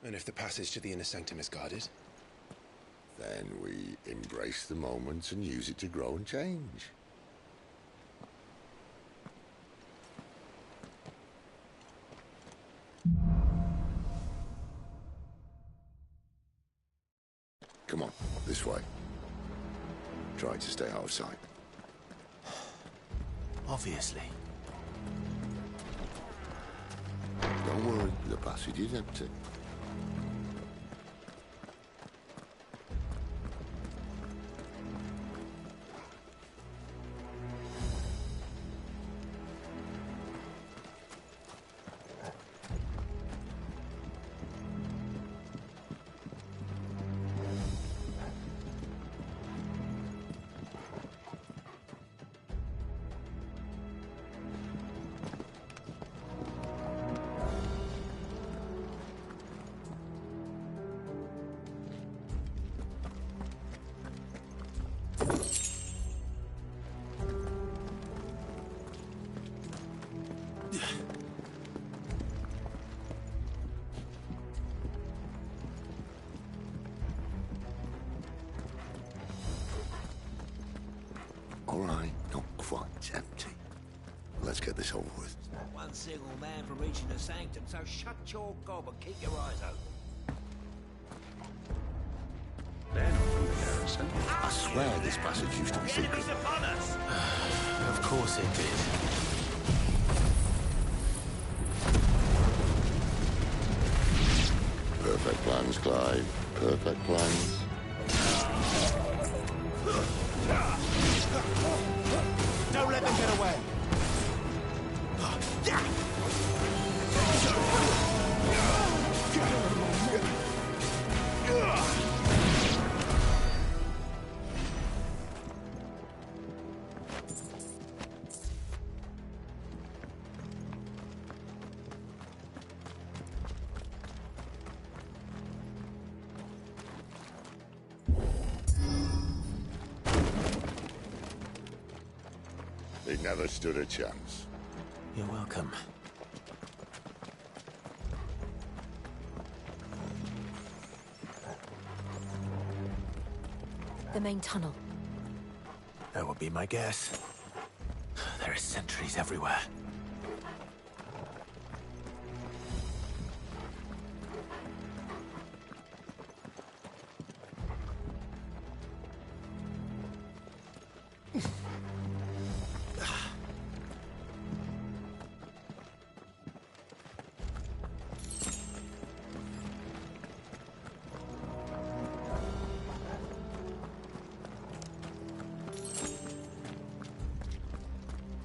And if the passage to the inner sanctum is guarded? Then we embrace the moment and use it to grow and change. Come on, this way. Try to stay out of sight. Obviously. Don't worry, the passage is empty. All right, not quite empty. Let's get this over with. One single man from reaching the sanctum, so shut your gob and keep your eyes open. They're not from the garrison. I swear this passage used to be secret. Upon us! Of course it did. Perfect plans, Clive. Perfect plans. Don't let them get away. They never stood a chance. You're welcome. The main tunnel. That would be my guess. There are sentries everywhere.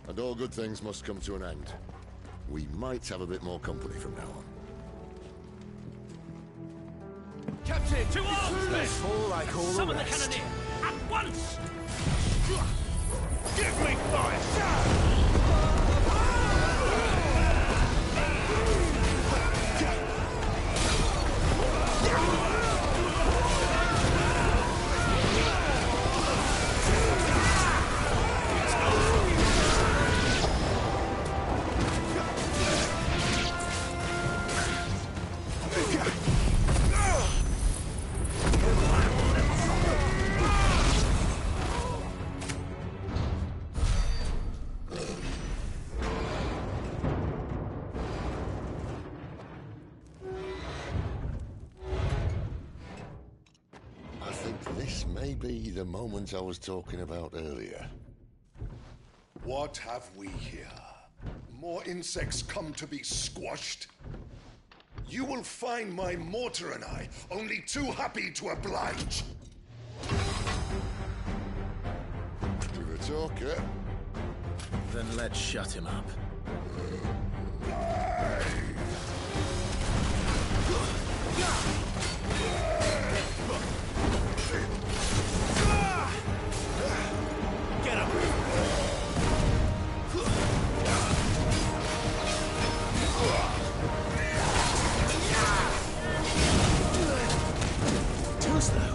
And all good things must come to an end. We might have a bit more company from now on. Captain! To arms, men! Fall like all Summon the the rest. cannoneer! At once! Give me fire! Maybe the moment I was talking about earlier. What have we here? More insects come to be squashed? You will find my mortar and I only too happy to oblige. With a talker. Then let's shut him up. Get him! Too slow.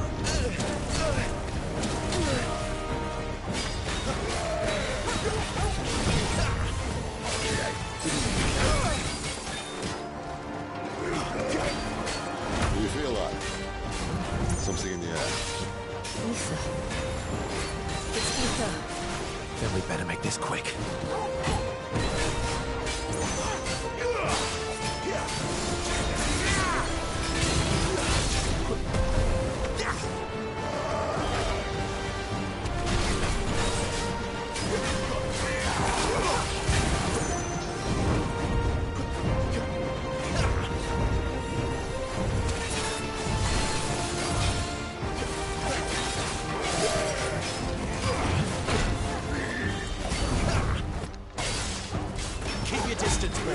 Do you feel that? Something in the air? Ether. It's ether. Then we better make this quick. Keep your distance, bro.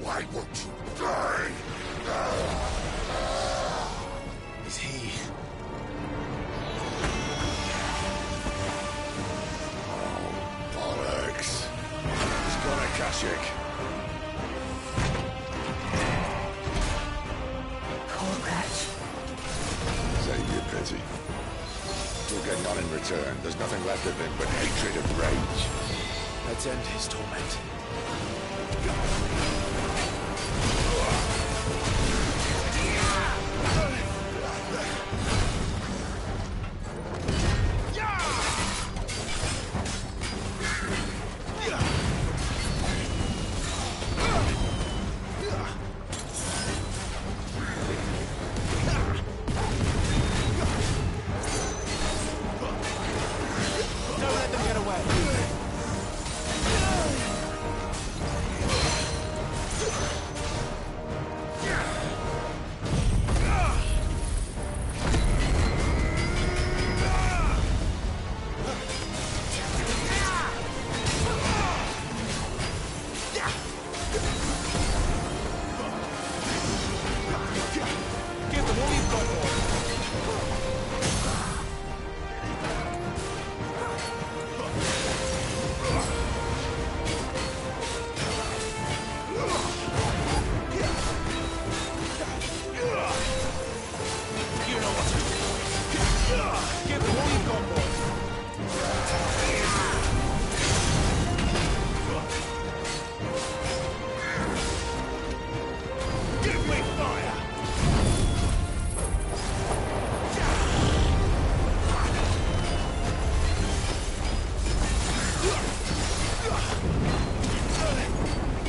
Why won't you die? Is he? Bollocks. He's got a Kashyyyk. Poor wretch. Save your pity. You'll get none in return. There's nothing left of him but hatred and rage. Let's end his torment. Don't let them get away. Give them all you've got, boy. You know what to do. Give them all you've got, boy. Give me fire!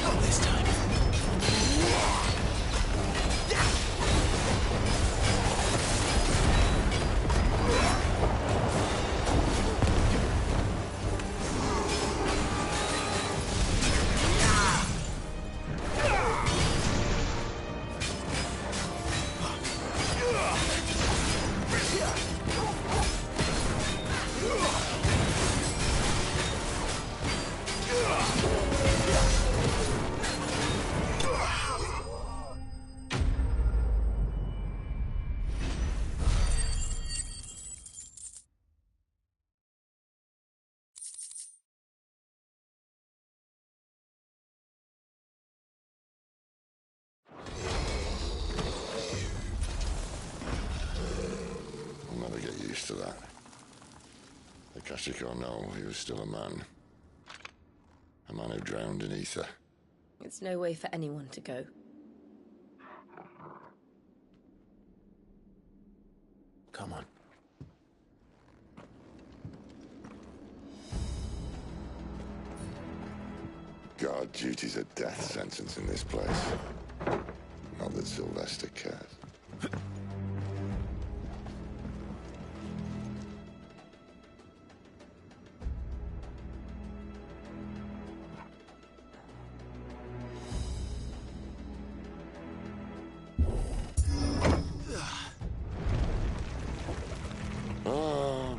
Not this time. I'll never get used to that. The Kashyyyk or no, he was still a man. A man who drowned in ether. It's no way for anyone to go. Come on. Guard duty's a death sentence in this place. Not that Sylvester cares.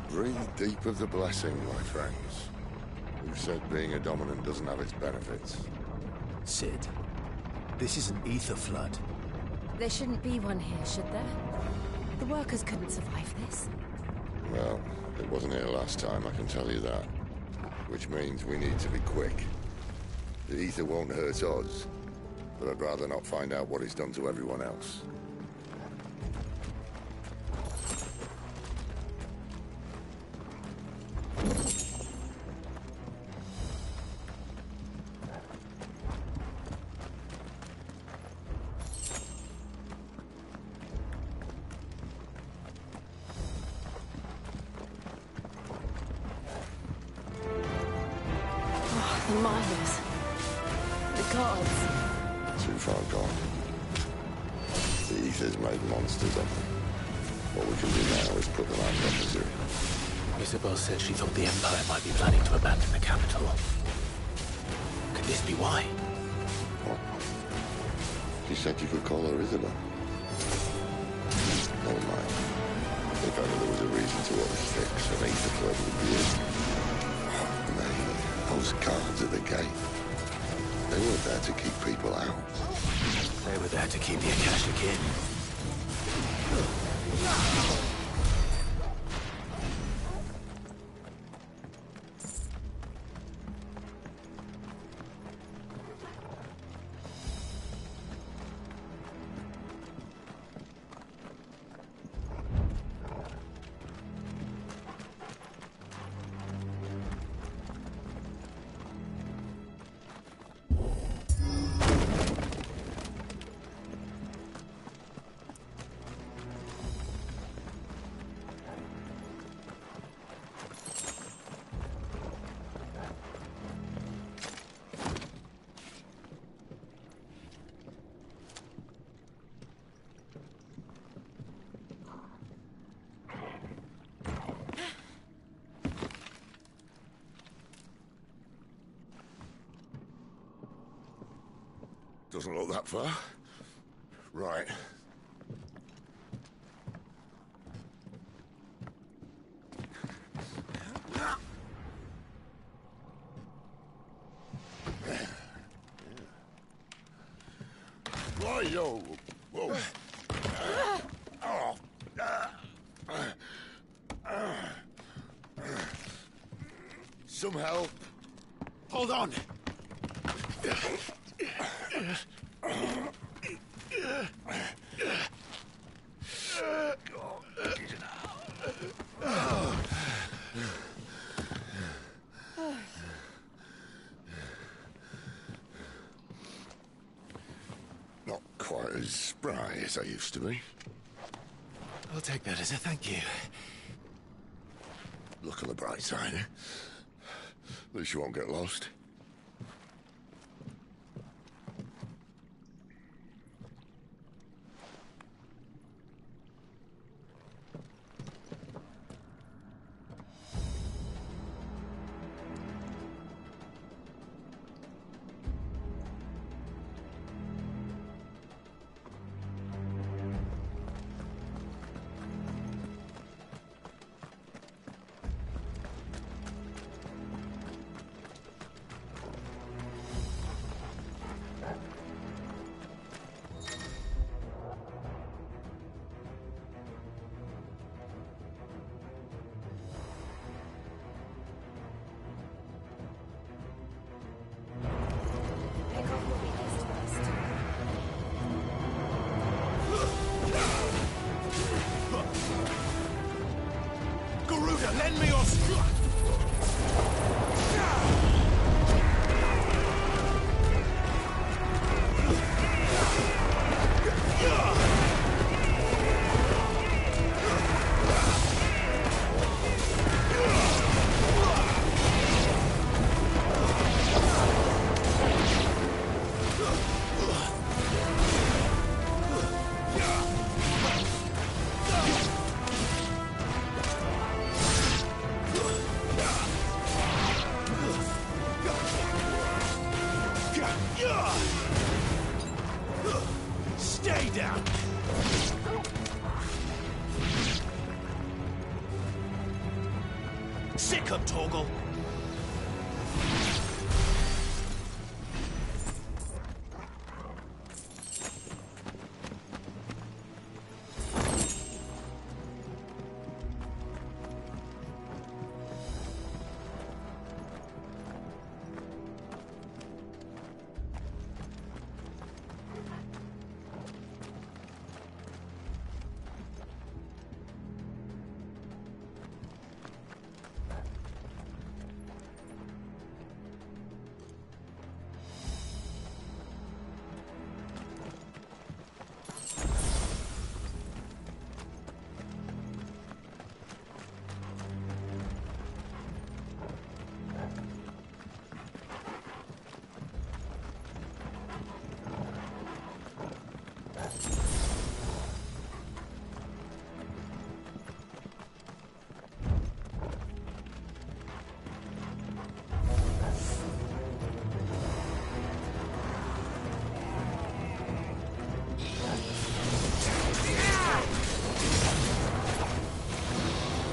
Breathe deep of the blessing, my friends. Who said being a dominant doesn't have its benefits? Sid, this is an ether flood. There shouldn't be one here, should there? The workers couldn't survive this. Well, it wasn't here last time, I can tell you that. Which means we need to be quick. The ether won't hurt us, but I'd rather not find out what it's done to everyone else. The miners. The gods. Too far gone. The ether's made monsters of them. What we can do now is put them out of their misery. Isabel said she thought the Empire might be planning to abandon the capital. Could this be why? What? She said you could call her Isabel. Never mind. If ever there was a reason to what was fixed, an ether flood would be it. Oh, man. Those guards at the gate. They weren't there to keep people out. They were there to keep the Akashic in. Doesn't look that far. Right. Yo. Whoa. Some help. Hold on. Not quite as spry as I used to be. I'll take that as a thank you. Look on the bright side, eh? At least you won't get lost. Sick 'em, Torgal!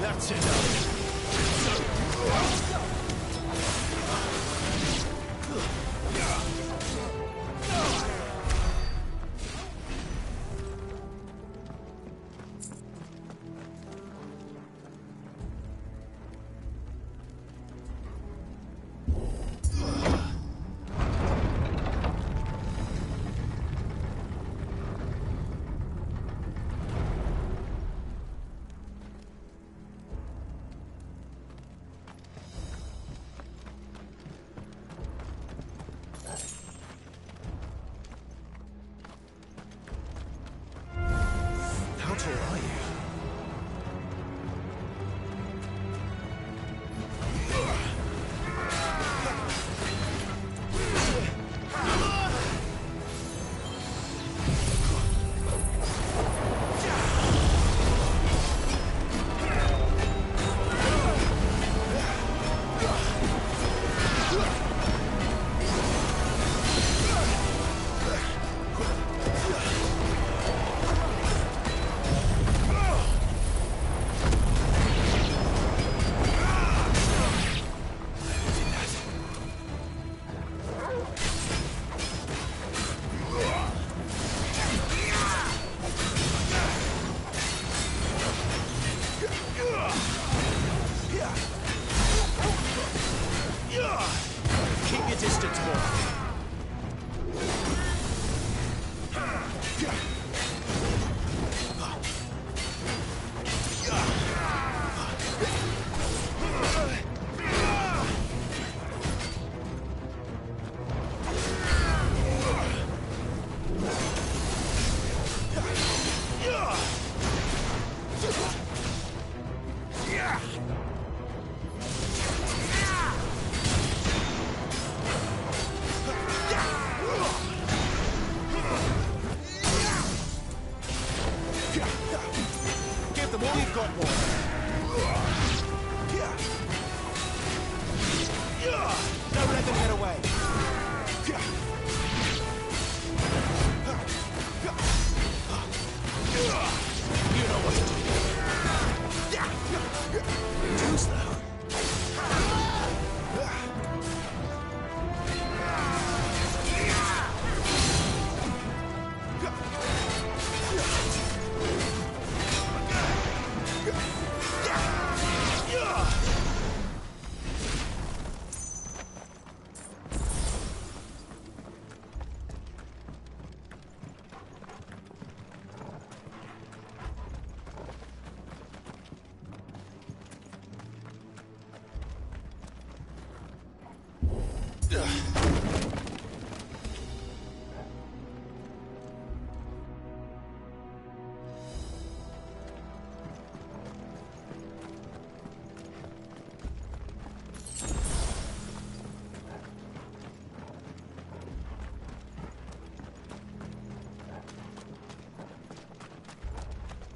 That's enough. How tall are you? Keep your distance, boy. Give them all you've got, boy. Don't let them get away. You know what to do. Too slow.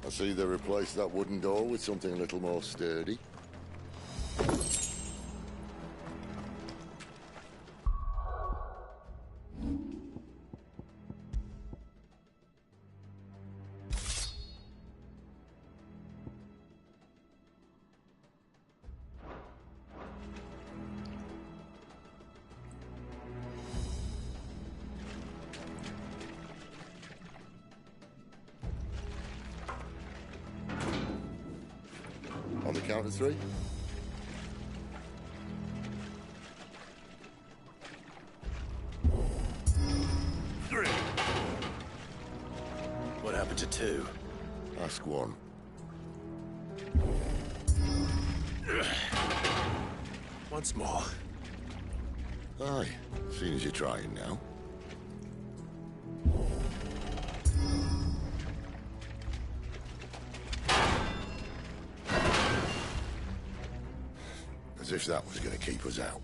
I see they replaced that wooden door with something a little more sturdy. Count of 3. What happened to 2? Ask 1. Once more. Aye, seeing as you're trying now. As if that was going to keep us out.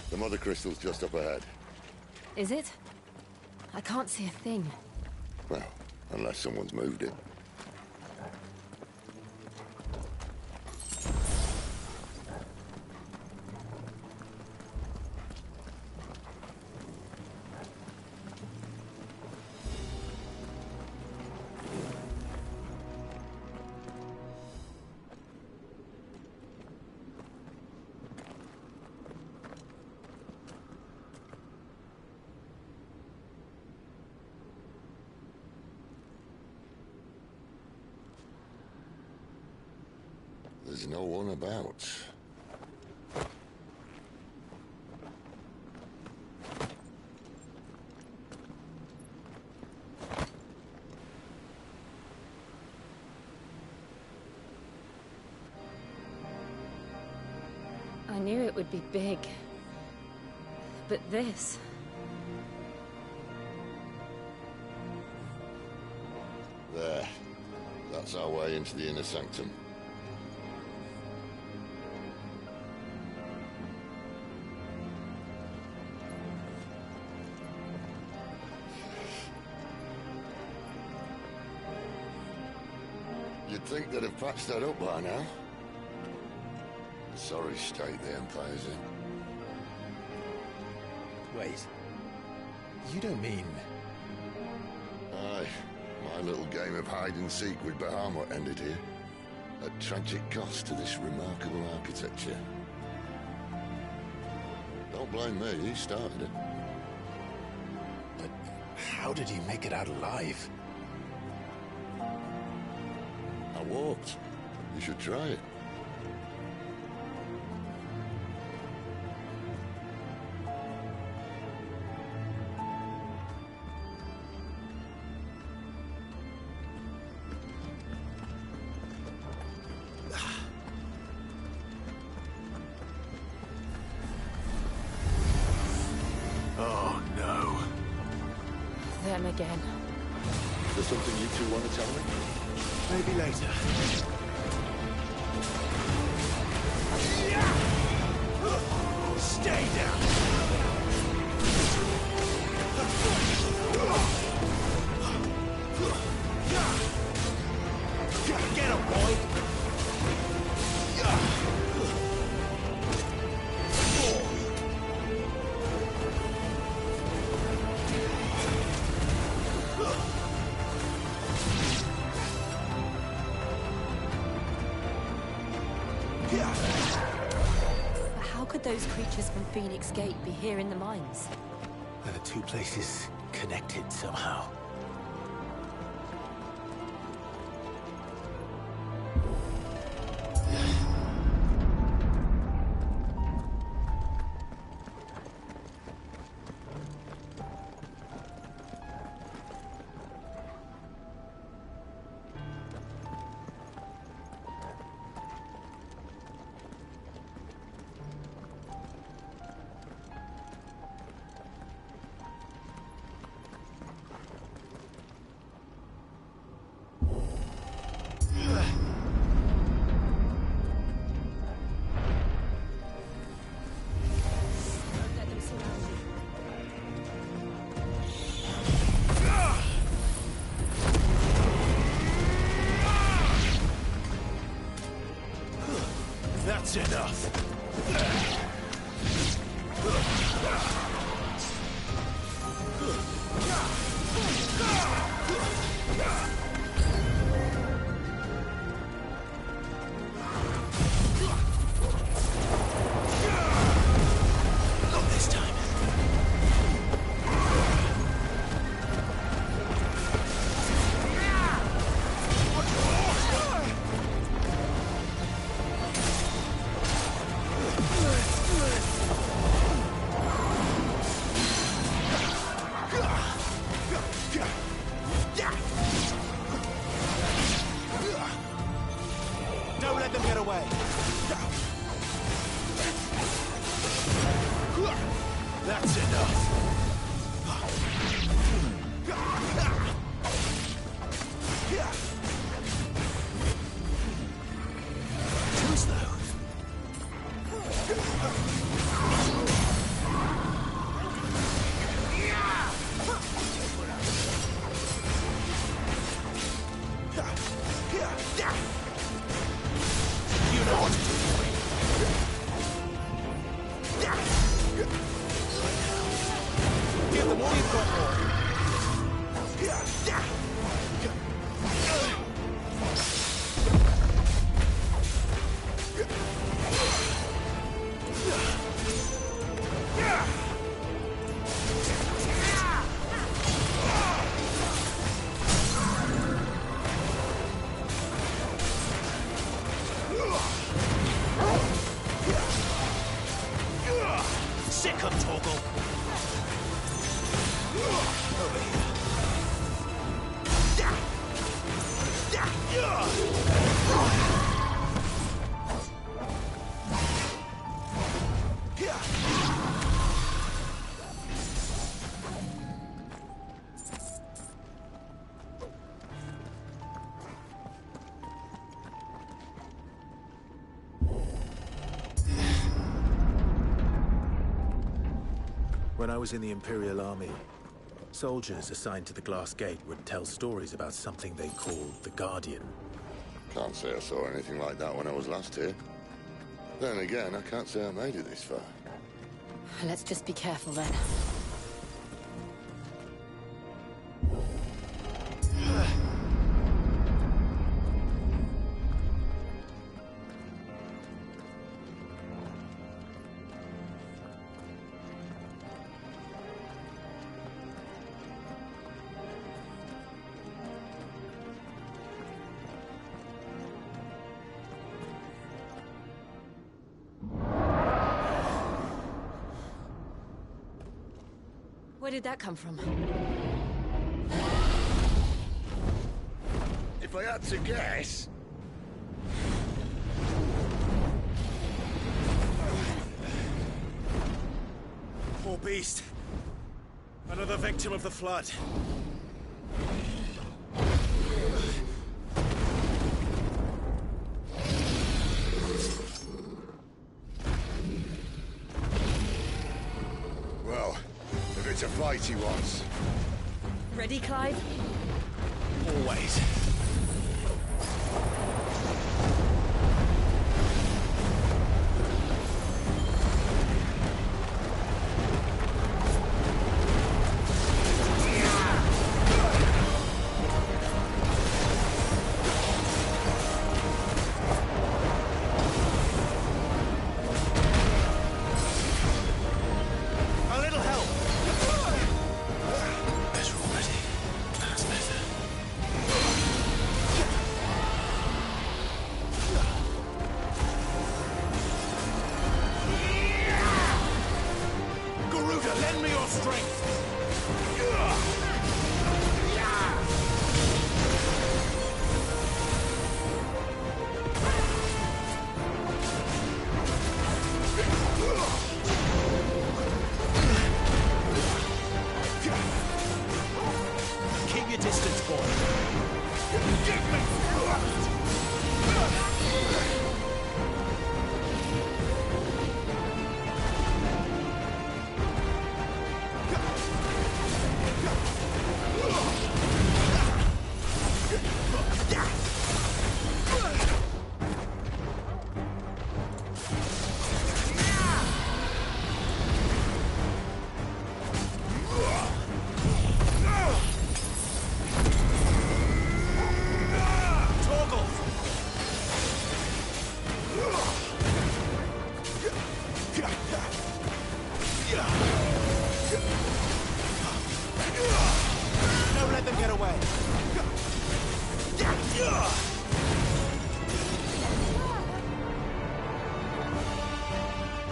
The mother crystal's just up ahead. Is it? I can't see a thing. Well, unless someone's moved it. There's no one about. I knew it would be big. But this... There. That's our way into the inner sanctum. You'd think they'd have patched that up by now. Sorry state the Empire's in. Wait. You don't mean... Aye. My little game of hide-and-seek with Bahamut ended here. At tragic cost to this remarkable architecture. Don't blame me, he started it. But how did he make it out alive? I walked. You should try it. Oh, no. Them again. Is there something you two want to tell me? Maybe later. Stay down! Get him, boy! How could those creatures from Phoenix Gate be here in the mines? Are the two places connected somehow? That's enough. Don't let them get away. That's enough. Too slow. You know what to do. Give them all you've got more. Sick of Torgal. Over here. When I was in the Imperial Army, soldiers assigned to the Glass Gate would tell stories about something they called the Guardian. Can't say I saw anything like that when I was last here. Then again, I can't say I made it this far. Let's just be careful then. Where did that come from? If I had to guess... Poor beast. Another victim of the Flood. Well, if it's a fight he wants. Ready, Clive? Always.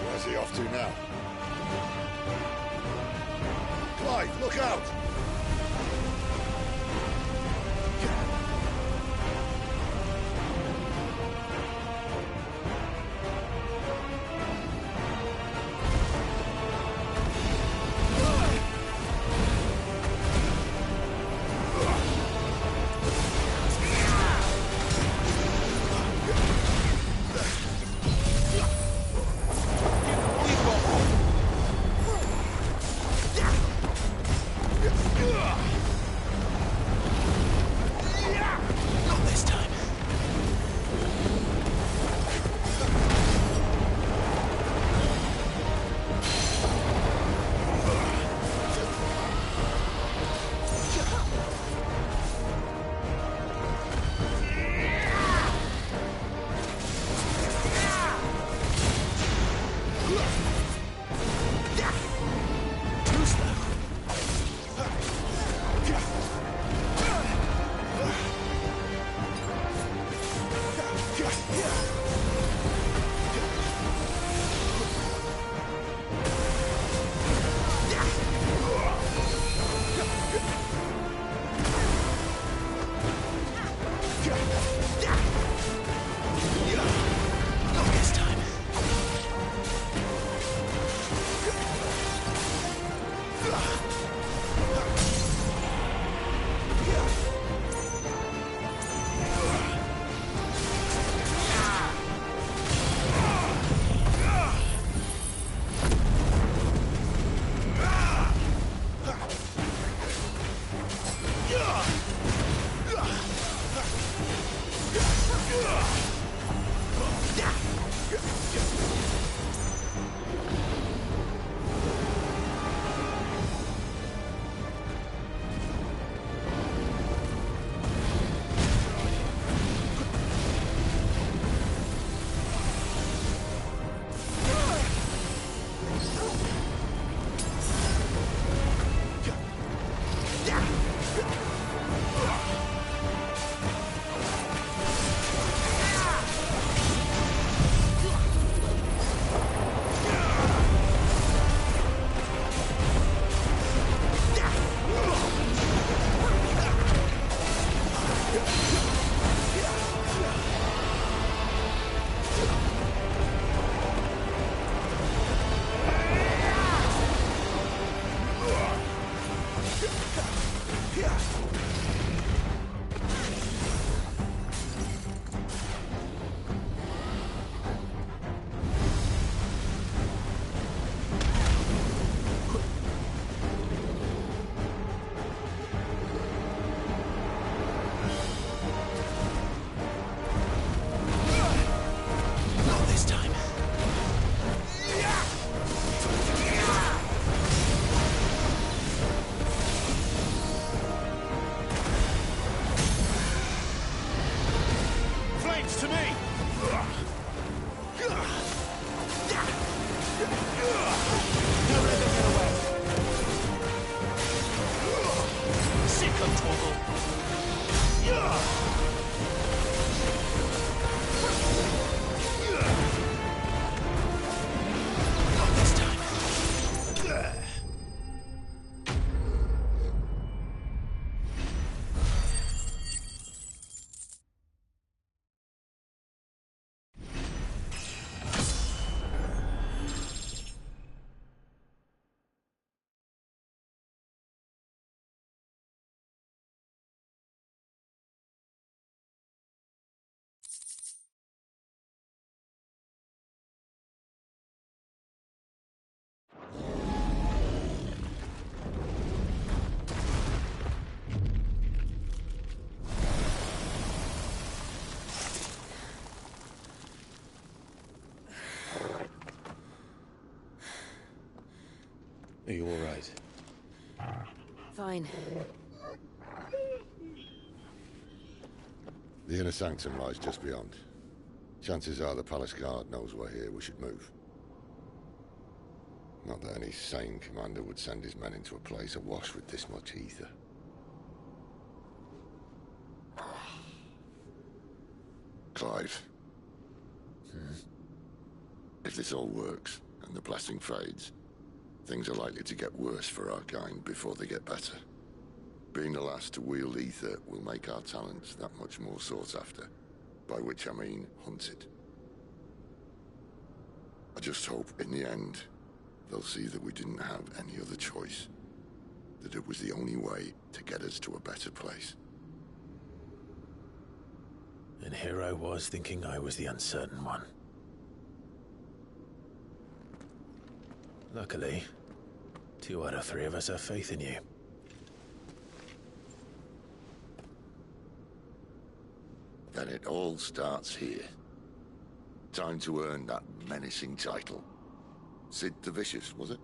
Where's he off to now? Clive, look out! Are you all right? Fine. The inner sanctum lies just beyond. Chances are the palace guard knows we're here. We should move. Not that any sane commander would send his men into a place awash with this much ether. Clive. If this all works, and the blessing fades, things are likely to get worse for our kind before they get better. Being the last to wield ether will make our talents that much more sought after, by which I mean hunted. I just hope, in the end, they'll see that we didn't have any other choice, that it was the only way to get us to a better place. And here I was thinking I was the uncertain one. Luckily, 2 out of 3 of us have faith in you. Then it all starts here. Time to earn that menacing title. Sid the Vicious, was it?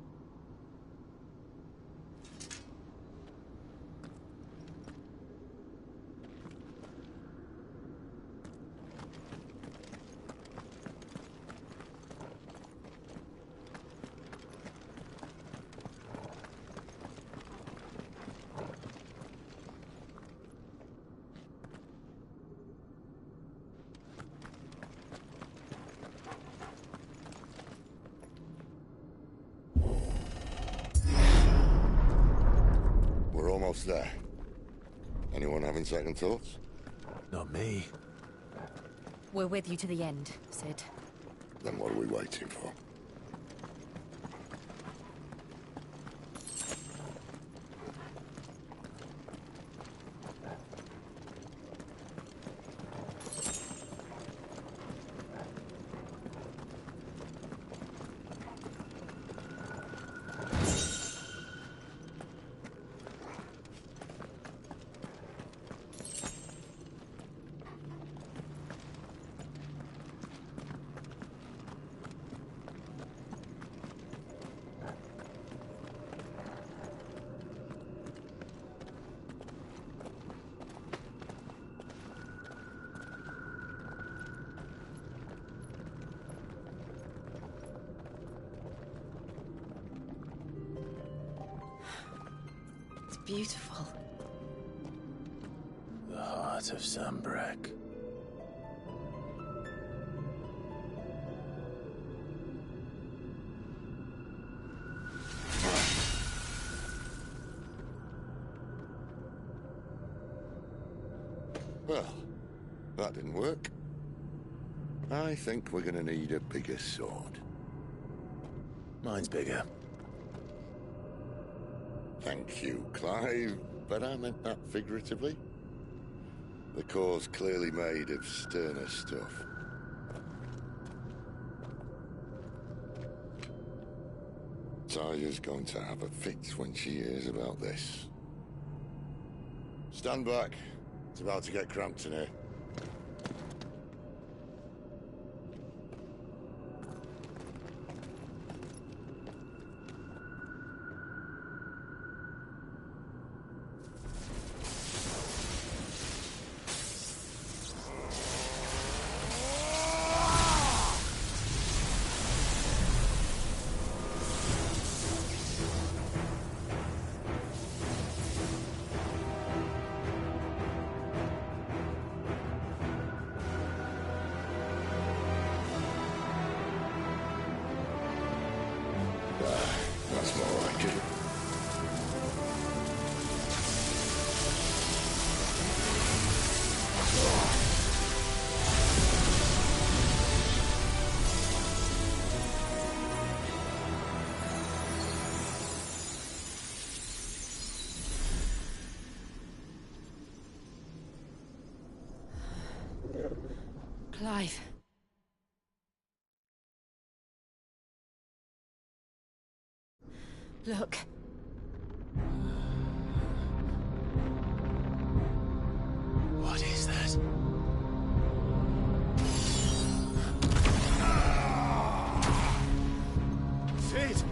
Almost there. Anyone having second thoughts? Not me. We're with you to the end, Sid. Then what are we waiting for? Beautiful. The heart of Zambrak. Well, that didn't work. I think we're gonna need a bigger sword. Mine's bigger. Thank you, Clive, but I meant that figuratively. The core's clearly made of sterner stuff. Taya's going to have a fit when she hears about this. Stand back. It's about to get cramped in here. That's more like it. Clive. Look. What is that? Sid!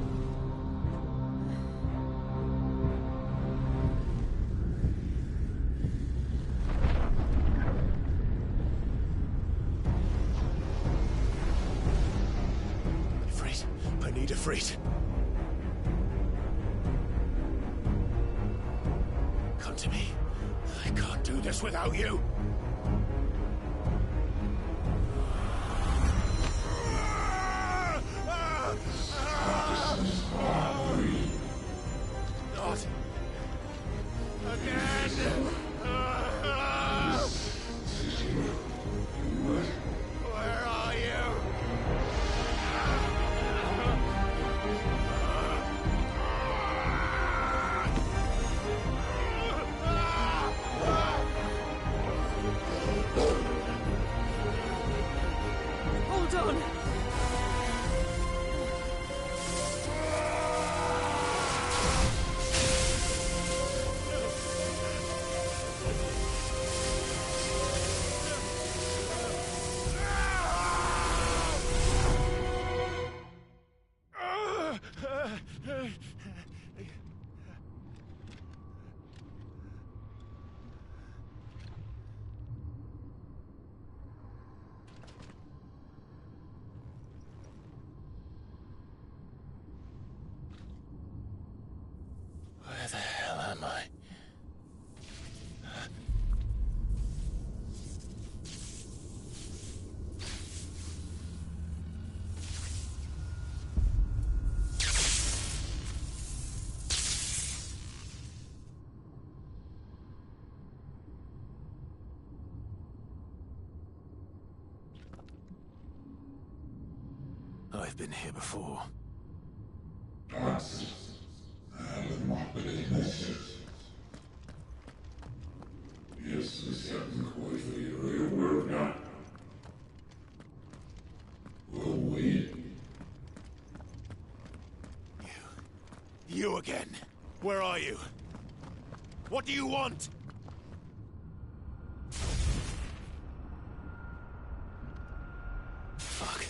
need Ifrit. Come to me. I can't do this without you. Not again. Where are you? Hold on. Where the hell am I? I've been here before. You again. Where are you? What do you want? Fuck.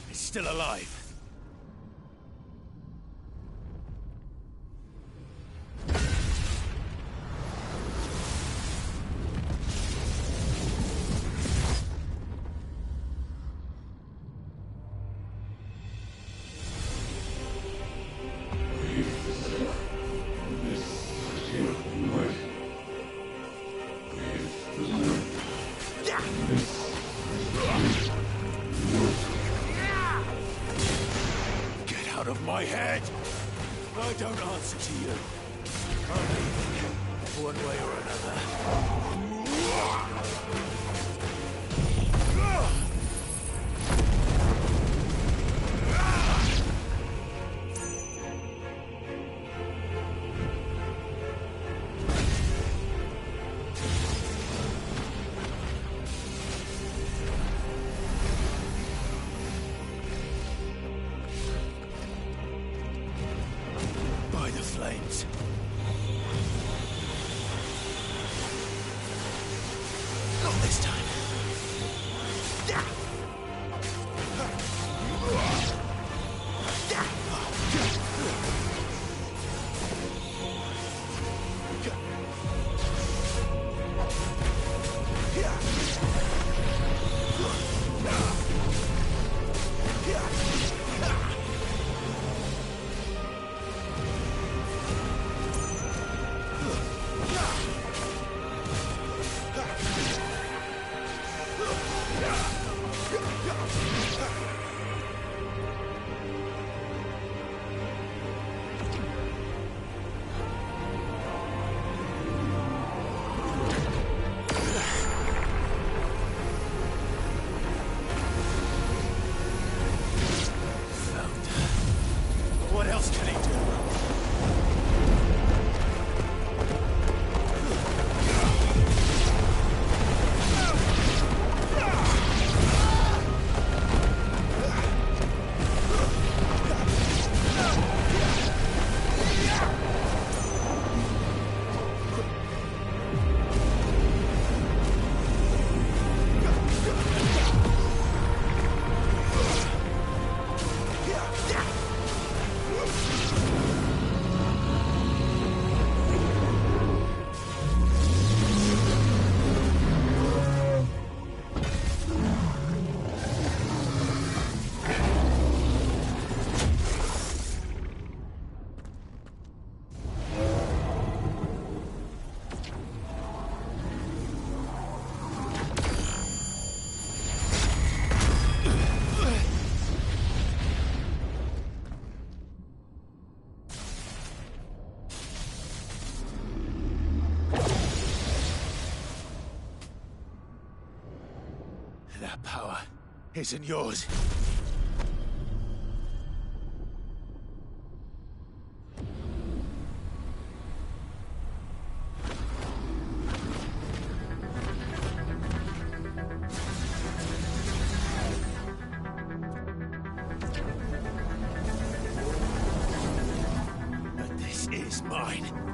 He's still alive. Get out of my head! I don't answer to you. I'm leaving, one way or another. By the flames. Not this time. isn't yours. But this is mine.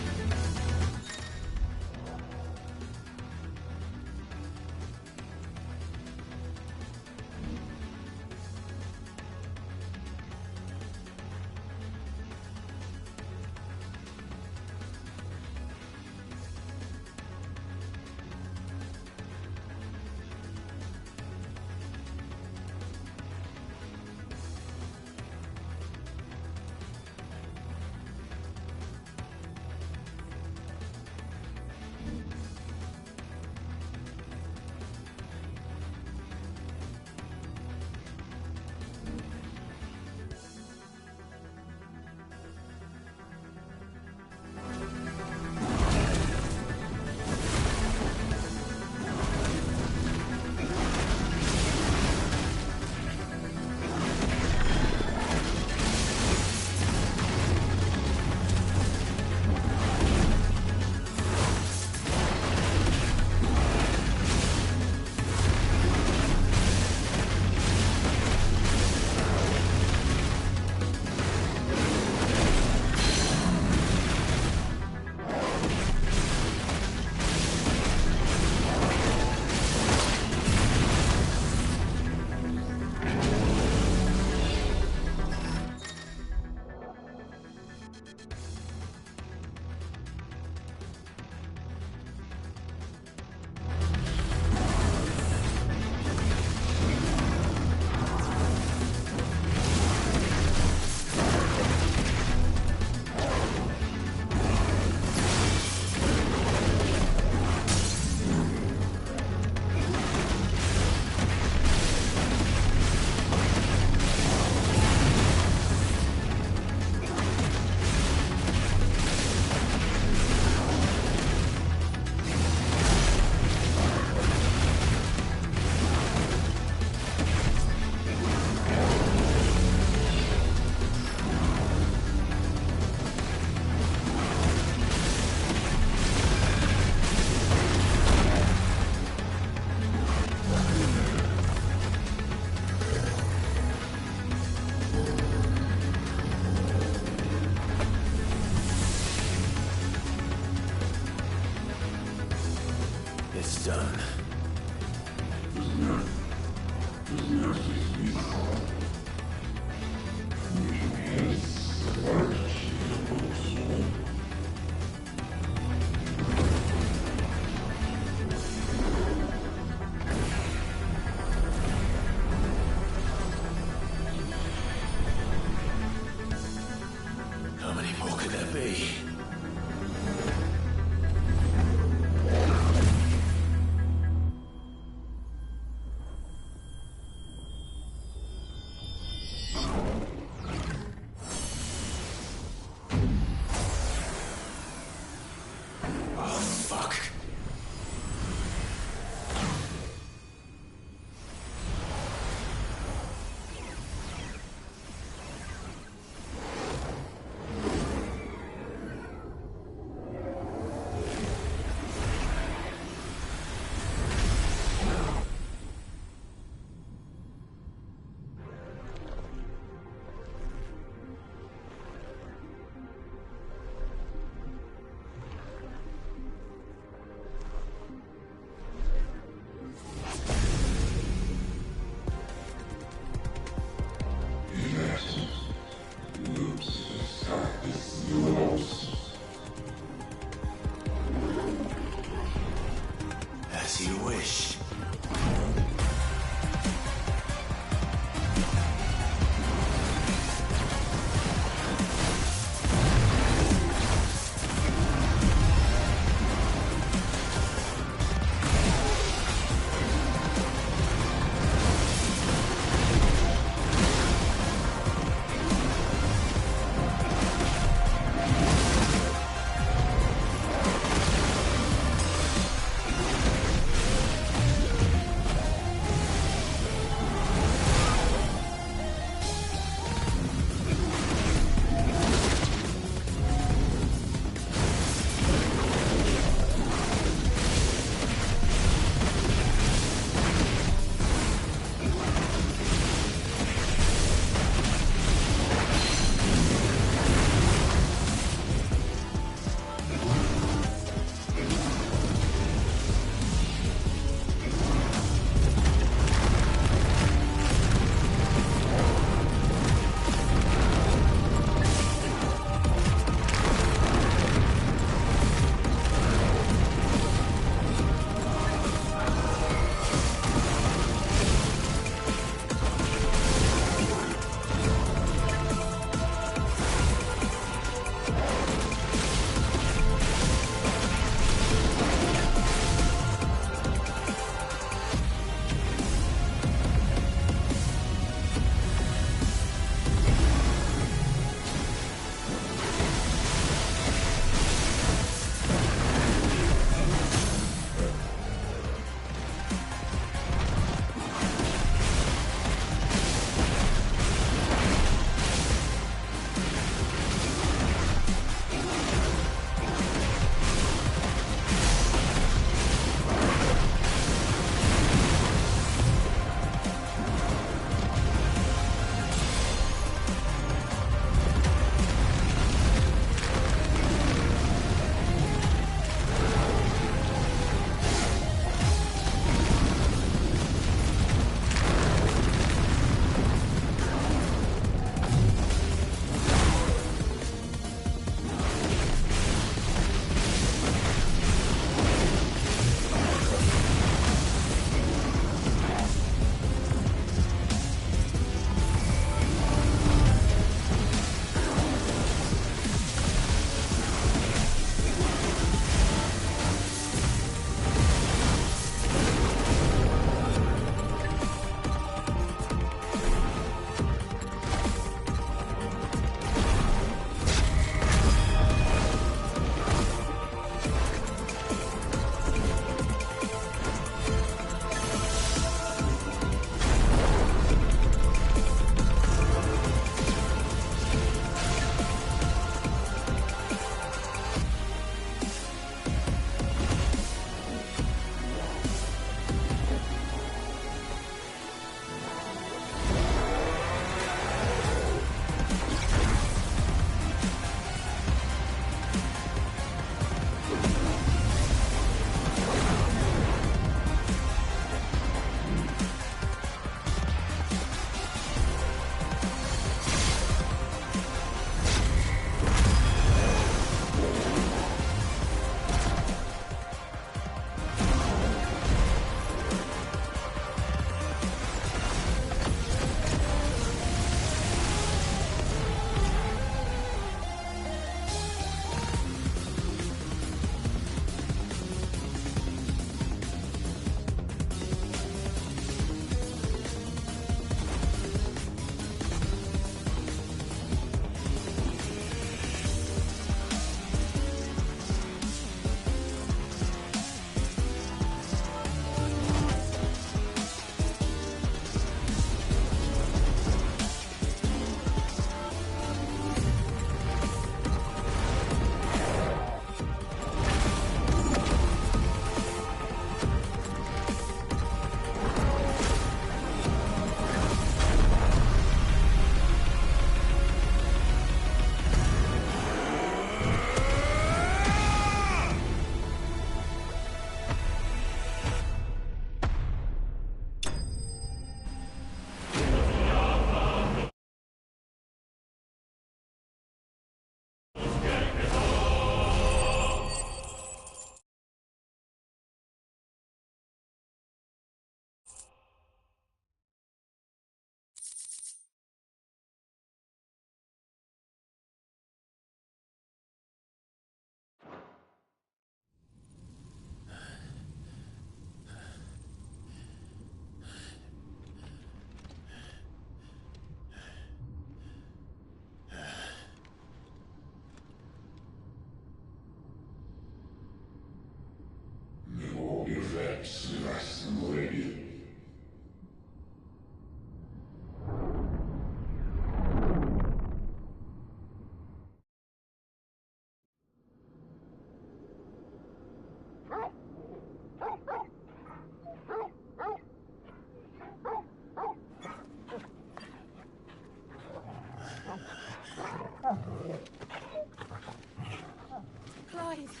Clive.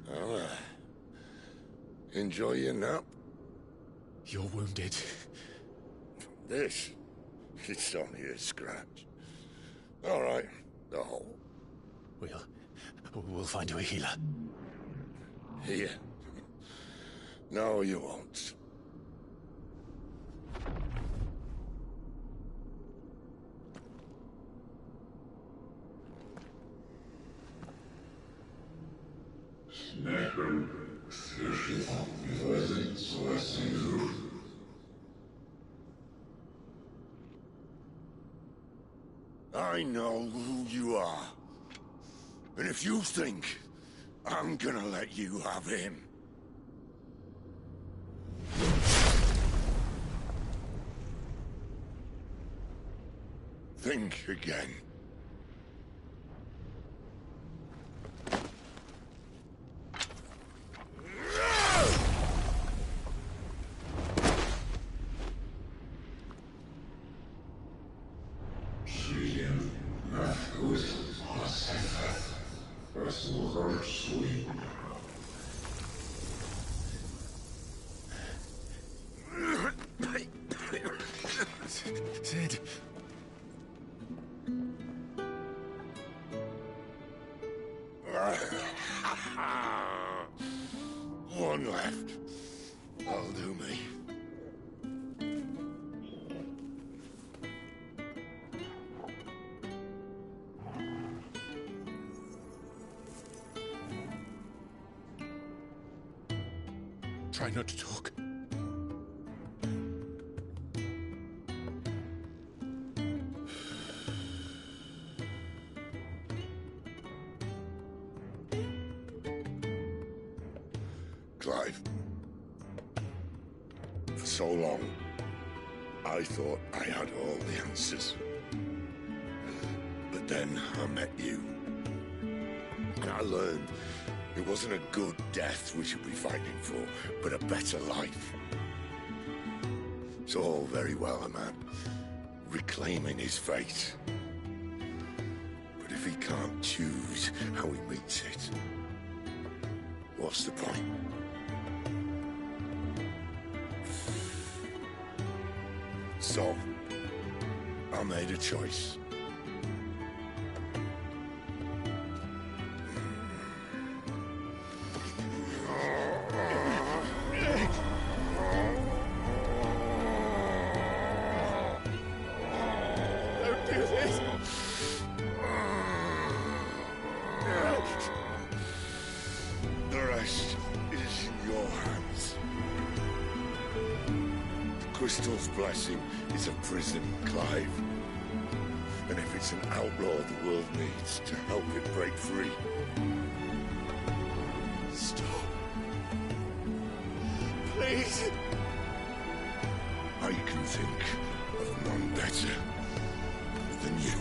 Well, enjoy your nap? You're wounded. This? It's only a scratch. All right, the hole. We'll find you a healer. Here. No, you won't. I know who you are. And if you think I'm gonna let you have him... think again. Sid. One left. That'll do me. Try not to talk. Clive. For so long, I thought I had all the answers. But then I met you. And I learned it wasn't a good death we should be fighting for, but a better life. It's all very well, a man reclaiming his fate. But if he can't choose how he meets it, what's the point? So, I made a choice. Don't do this! The rest is in your hands. The Crystal's blessing is a prison, Clive. And if it's an outlaw the world needs to help it break free... Stop. Please. I can think of none better than you.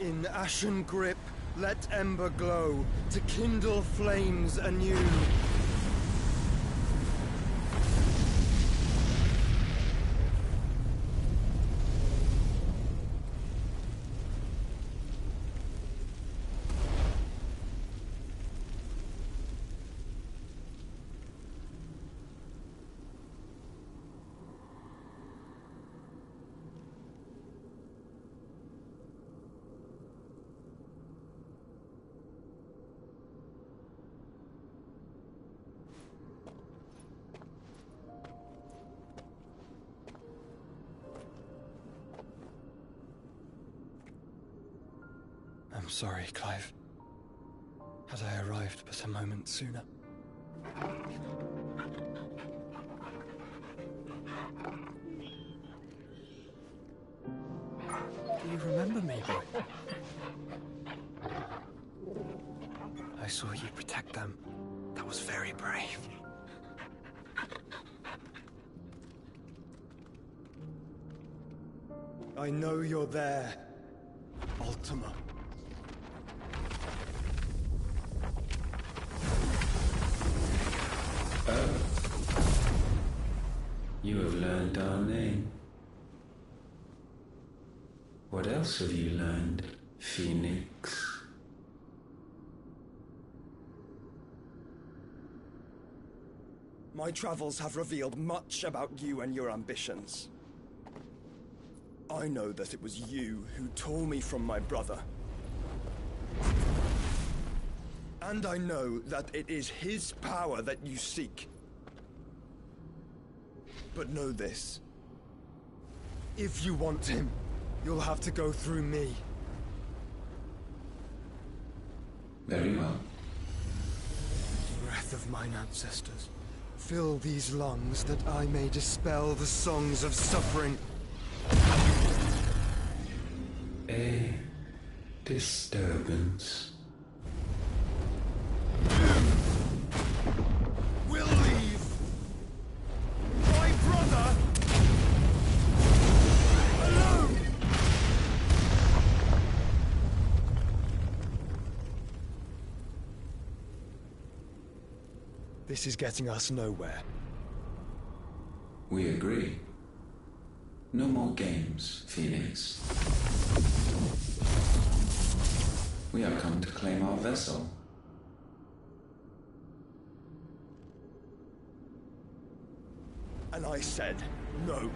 In ashen grip, let ember glow, to kindle flames anew. I'm sorry, Clive. Had I arrived but a moment sooner. Do you remember me, boy? I saw you protect them. That was very brave. I know you're there, Ultima. Oh. You have learned our name. What else have you learned, Phoenix? My travels have revealed much about you and your ambitions. I know that it was you who tore me from my brother. And I know that it is his power that you seek. But know this. If you want him, you'll have to go through me. Very well. Breath of mine ancestors, fill these lungs that I may dispel the songs of suffering. A disturbance. We'll leave. My brother alone. This is getting us nowhere. We agree. No more games, Phoenix. We have come to claim our vessel. And I said no.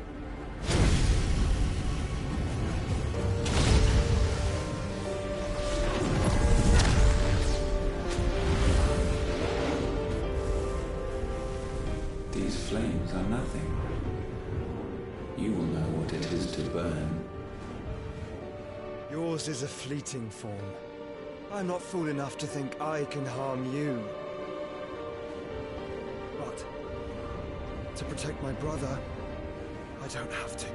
These flames are nothing. You will know what it is to burn. Yours is a fleeting form. I'm not fool enough to think I can harm you. But to protect my brother, I don't have to.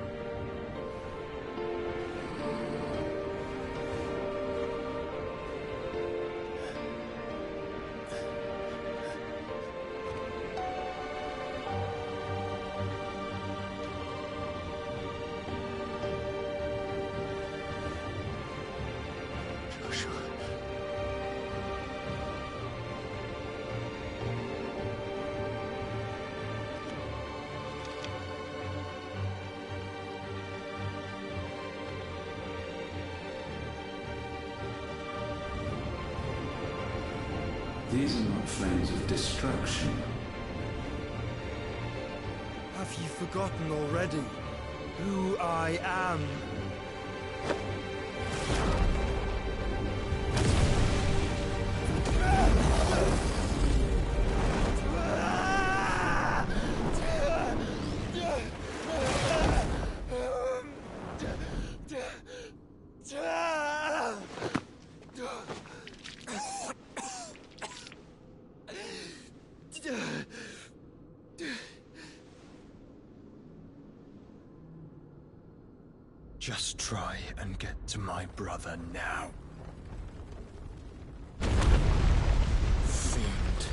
These are not flames of destruction. Have you forgotten already who I am? Just try and get to my brother now. Fiend.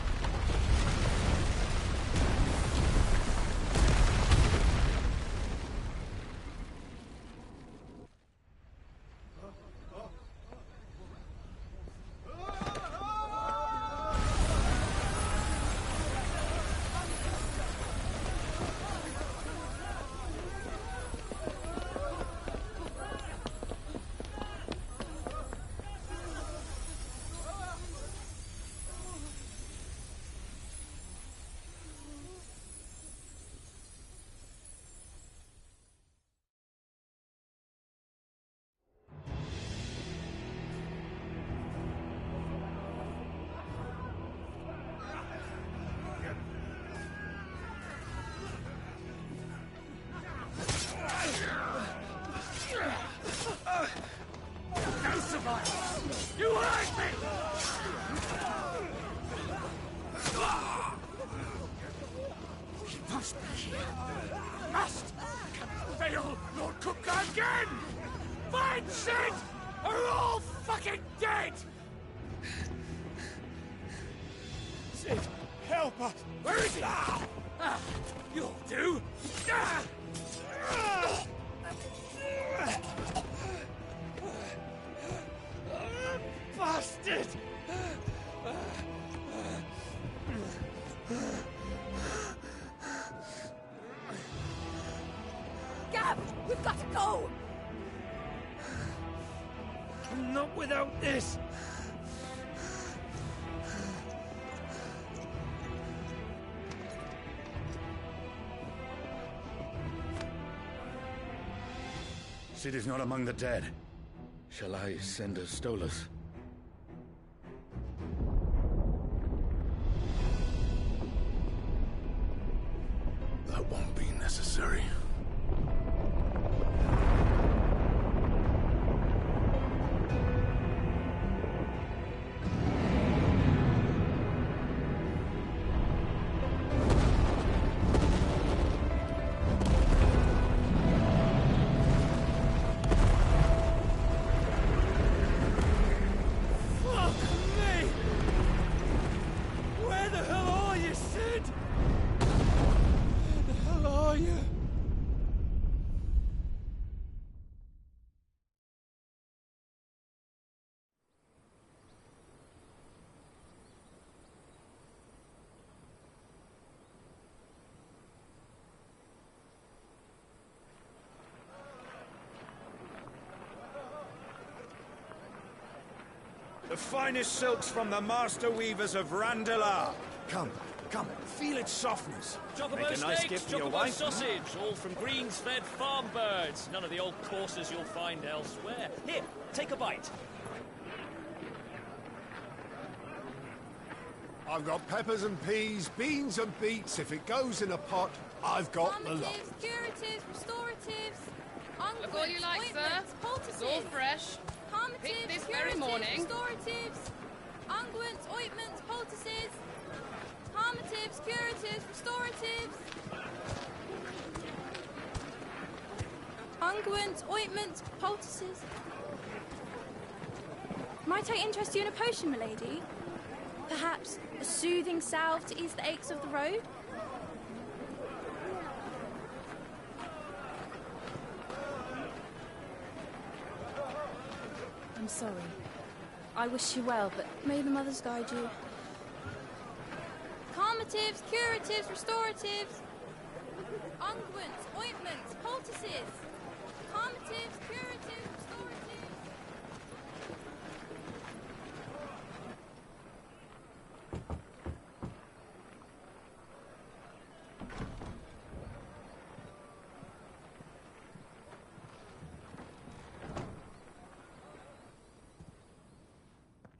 must be here. Must! Can fail Lord Cook again! Find Sid! Or we're all fucking dead! Sid, help us! Where is he? You'll do! Bastard! Gab, we've got to go! Not without this! Sid is not among the dead. Shall I send a Stolas? That won't be necessary. The finest silks from the master weavers of Randalar. Come, feel its softness. Chocobo steaks, chocobo sausage, all from greens-fed farm birds. None of the old courses you'll find elsewhere. Here, take a bite. I've got peppers and peas, beans and beets. If it goes in a pot, I've got the lot. Curatives, restoratives, Look all you like, sir. It's all fresh. Picked this very morning. Restoratives, unguents, ointments, poultices, harmatives, curatives, restoratives, unguents, ointments, poultices. Might I interest you in a potion, milady? Perhaps a soothing salve to ease the aches of the road? I'm sorry. I wish you well, but may the mothers guide you. Calmatives, curatives, restoratives, unguents, ointments, poultices. Calmatives, curatives, restoratives.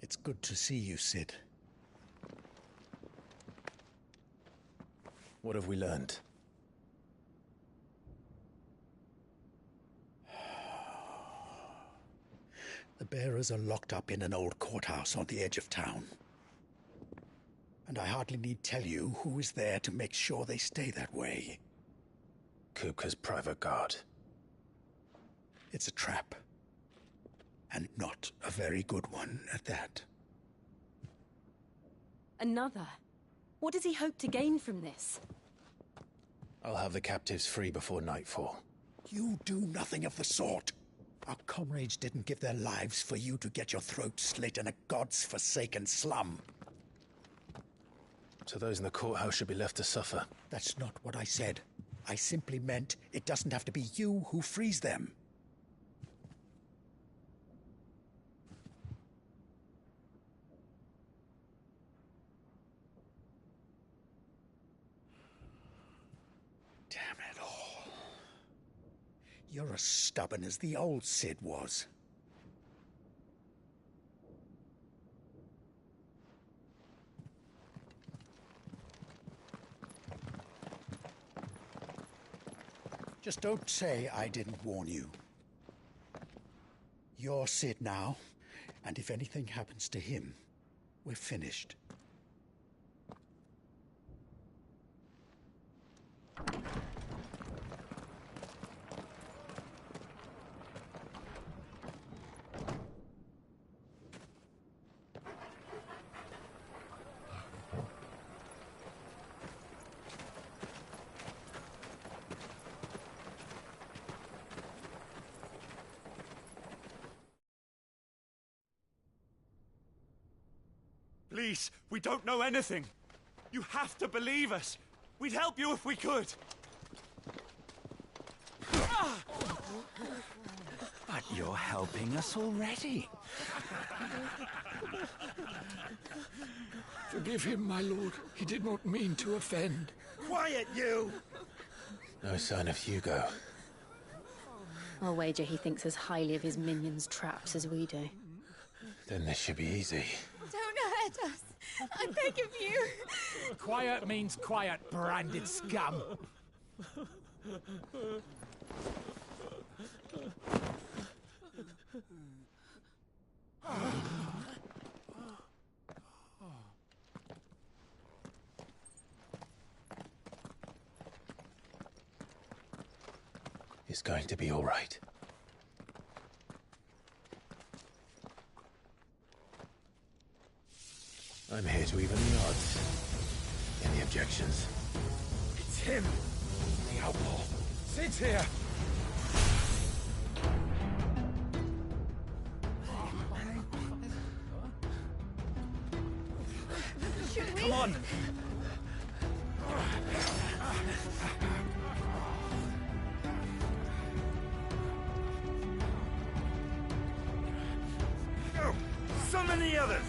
It's good to see you, Sid. What have we learned? The bearers are locked up in an old courthouse on the edge of town. And I hardly need tell you who is there to make sure they stay that way. Kupka's private guard. It's a trap. And not a very good one at that. Another? What does he hope to gain from this? I'll have the captives free before nightfall. You do nothing of the sort. Our comrades didn't give their lives for you to get your throat slit in a god's forsaken slum. So those in the courthouse should be left to suffer. That's not what I said. I simply meant it doesn't have to be you who frees them. You're as stubborn as the old Sid was. Just don't say I didn't warn you. You're Sid now, and if anything happens to him, we're finished. Please, we don't know anything. You have to believe us. We'd help you if we could. But you're helping us already. Forgive him, my lord. He did not mean to offend. Quiet, you! No sign of Hugo. I'll wager he thinks as highly of his minions' traps as we do. Then this should be easy. Don't hurt us. I beg of you. Quiet means quiet, branded scum. It's going to be all right. I'm here to even the odds. Any objections? It's him, the outlaw. Sit here. Come on. Go! Summon the others!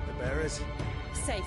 The bearers? Safe.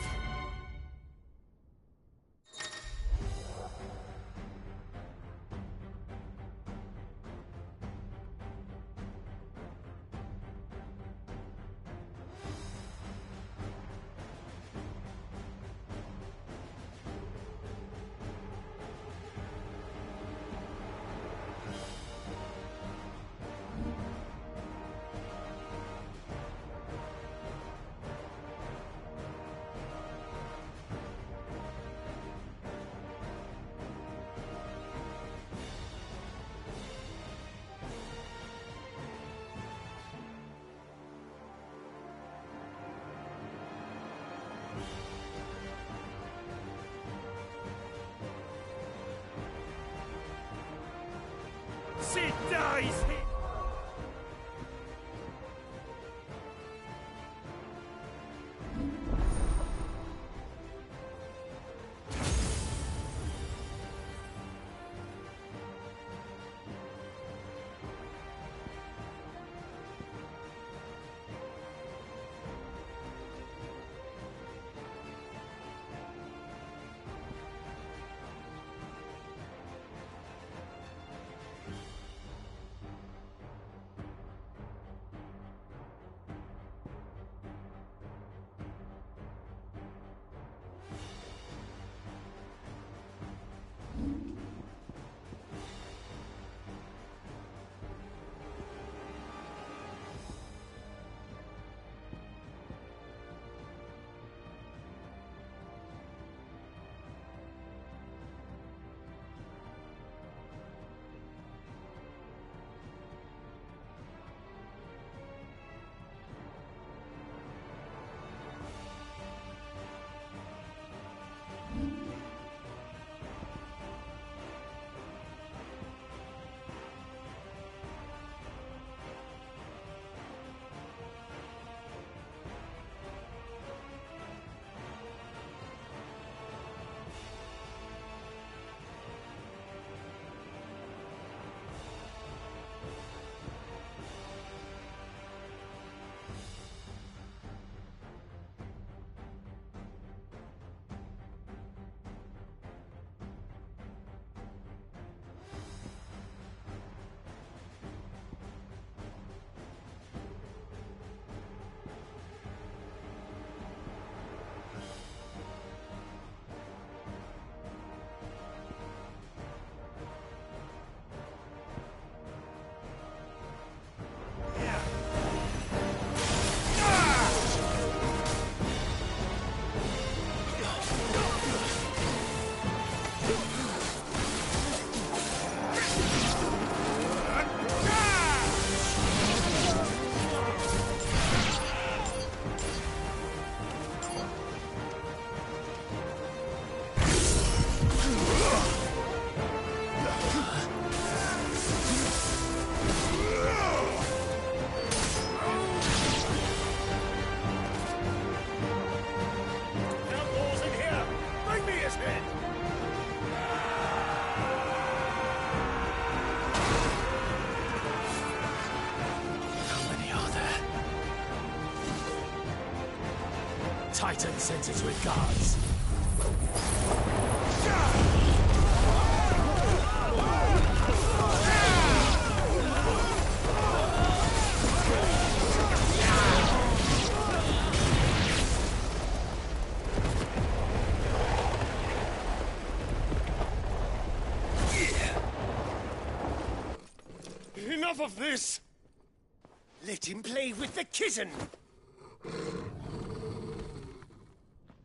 She dies! Titan sends his regards. Enough of this! Let him play with the kitten!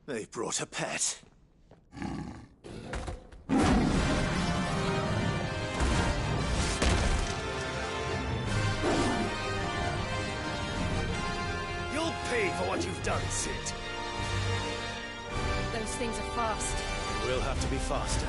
They brought a pet. You'll pay for what you've done, Sid. Those things are fast. We'll have to be faster.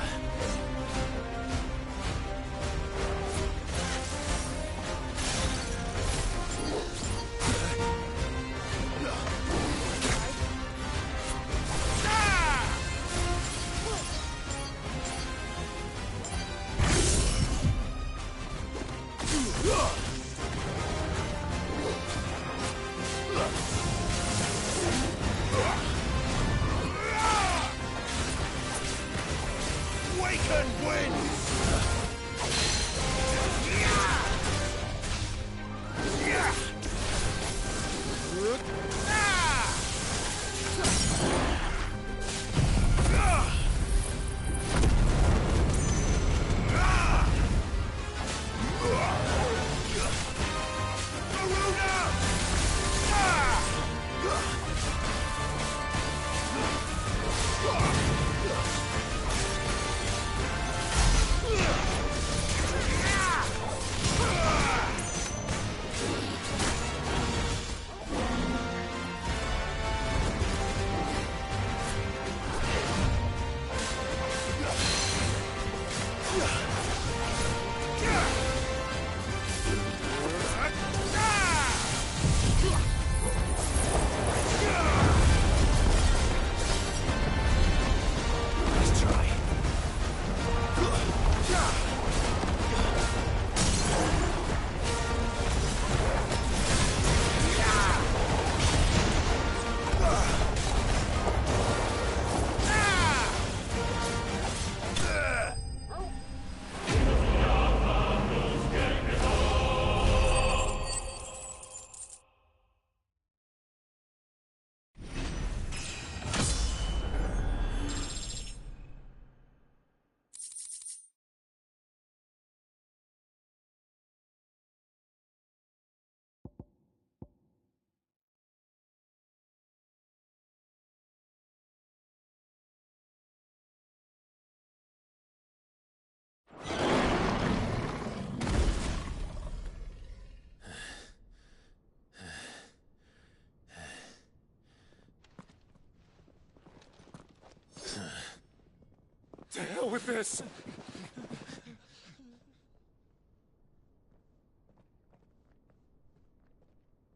To hell with this!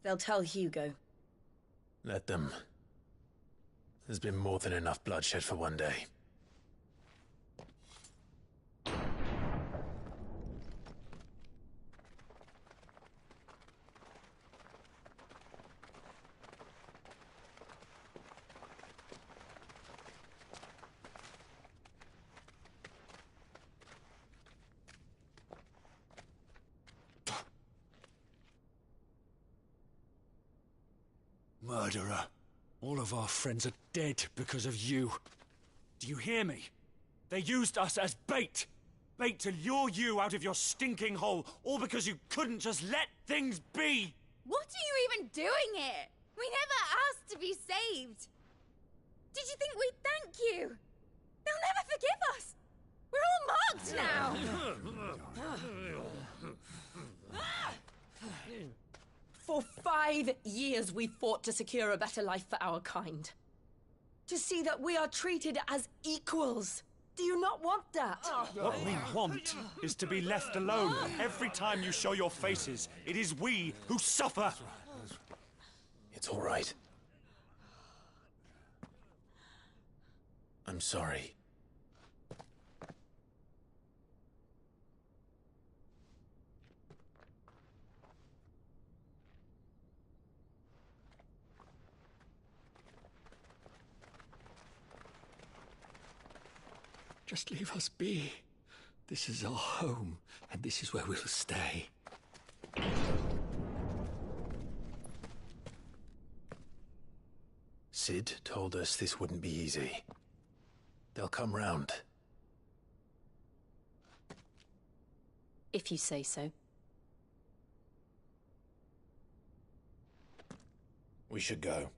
They'll tell Hugo. Let them. There's been more than enough bloodshed for one day. Murderer. All of our friends are dead because of you. Do you hear me? They used us as bait. Bait to lure you out of your stinking hole, all because you couldn't just let things be. What are you even doing here? We never asked to be saved. Did you think we'd thank you? They'll never forgive us. We're all marked now. For 5 years we fought to secure a better life for our kind. To see that we are treated as equals. Do you not want that? What we want is to be left alone. Every time you show your faces, it is we who suffer. It's all right. I'm sorry. Just leave us be. This is our home, and this is where we'll stay. Sid told us this wouldn't be easy. They'll come round. If you say so. We should go.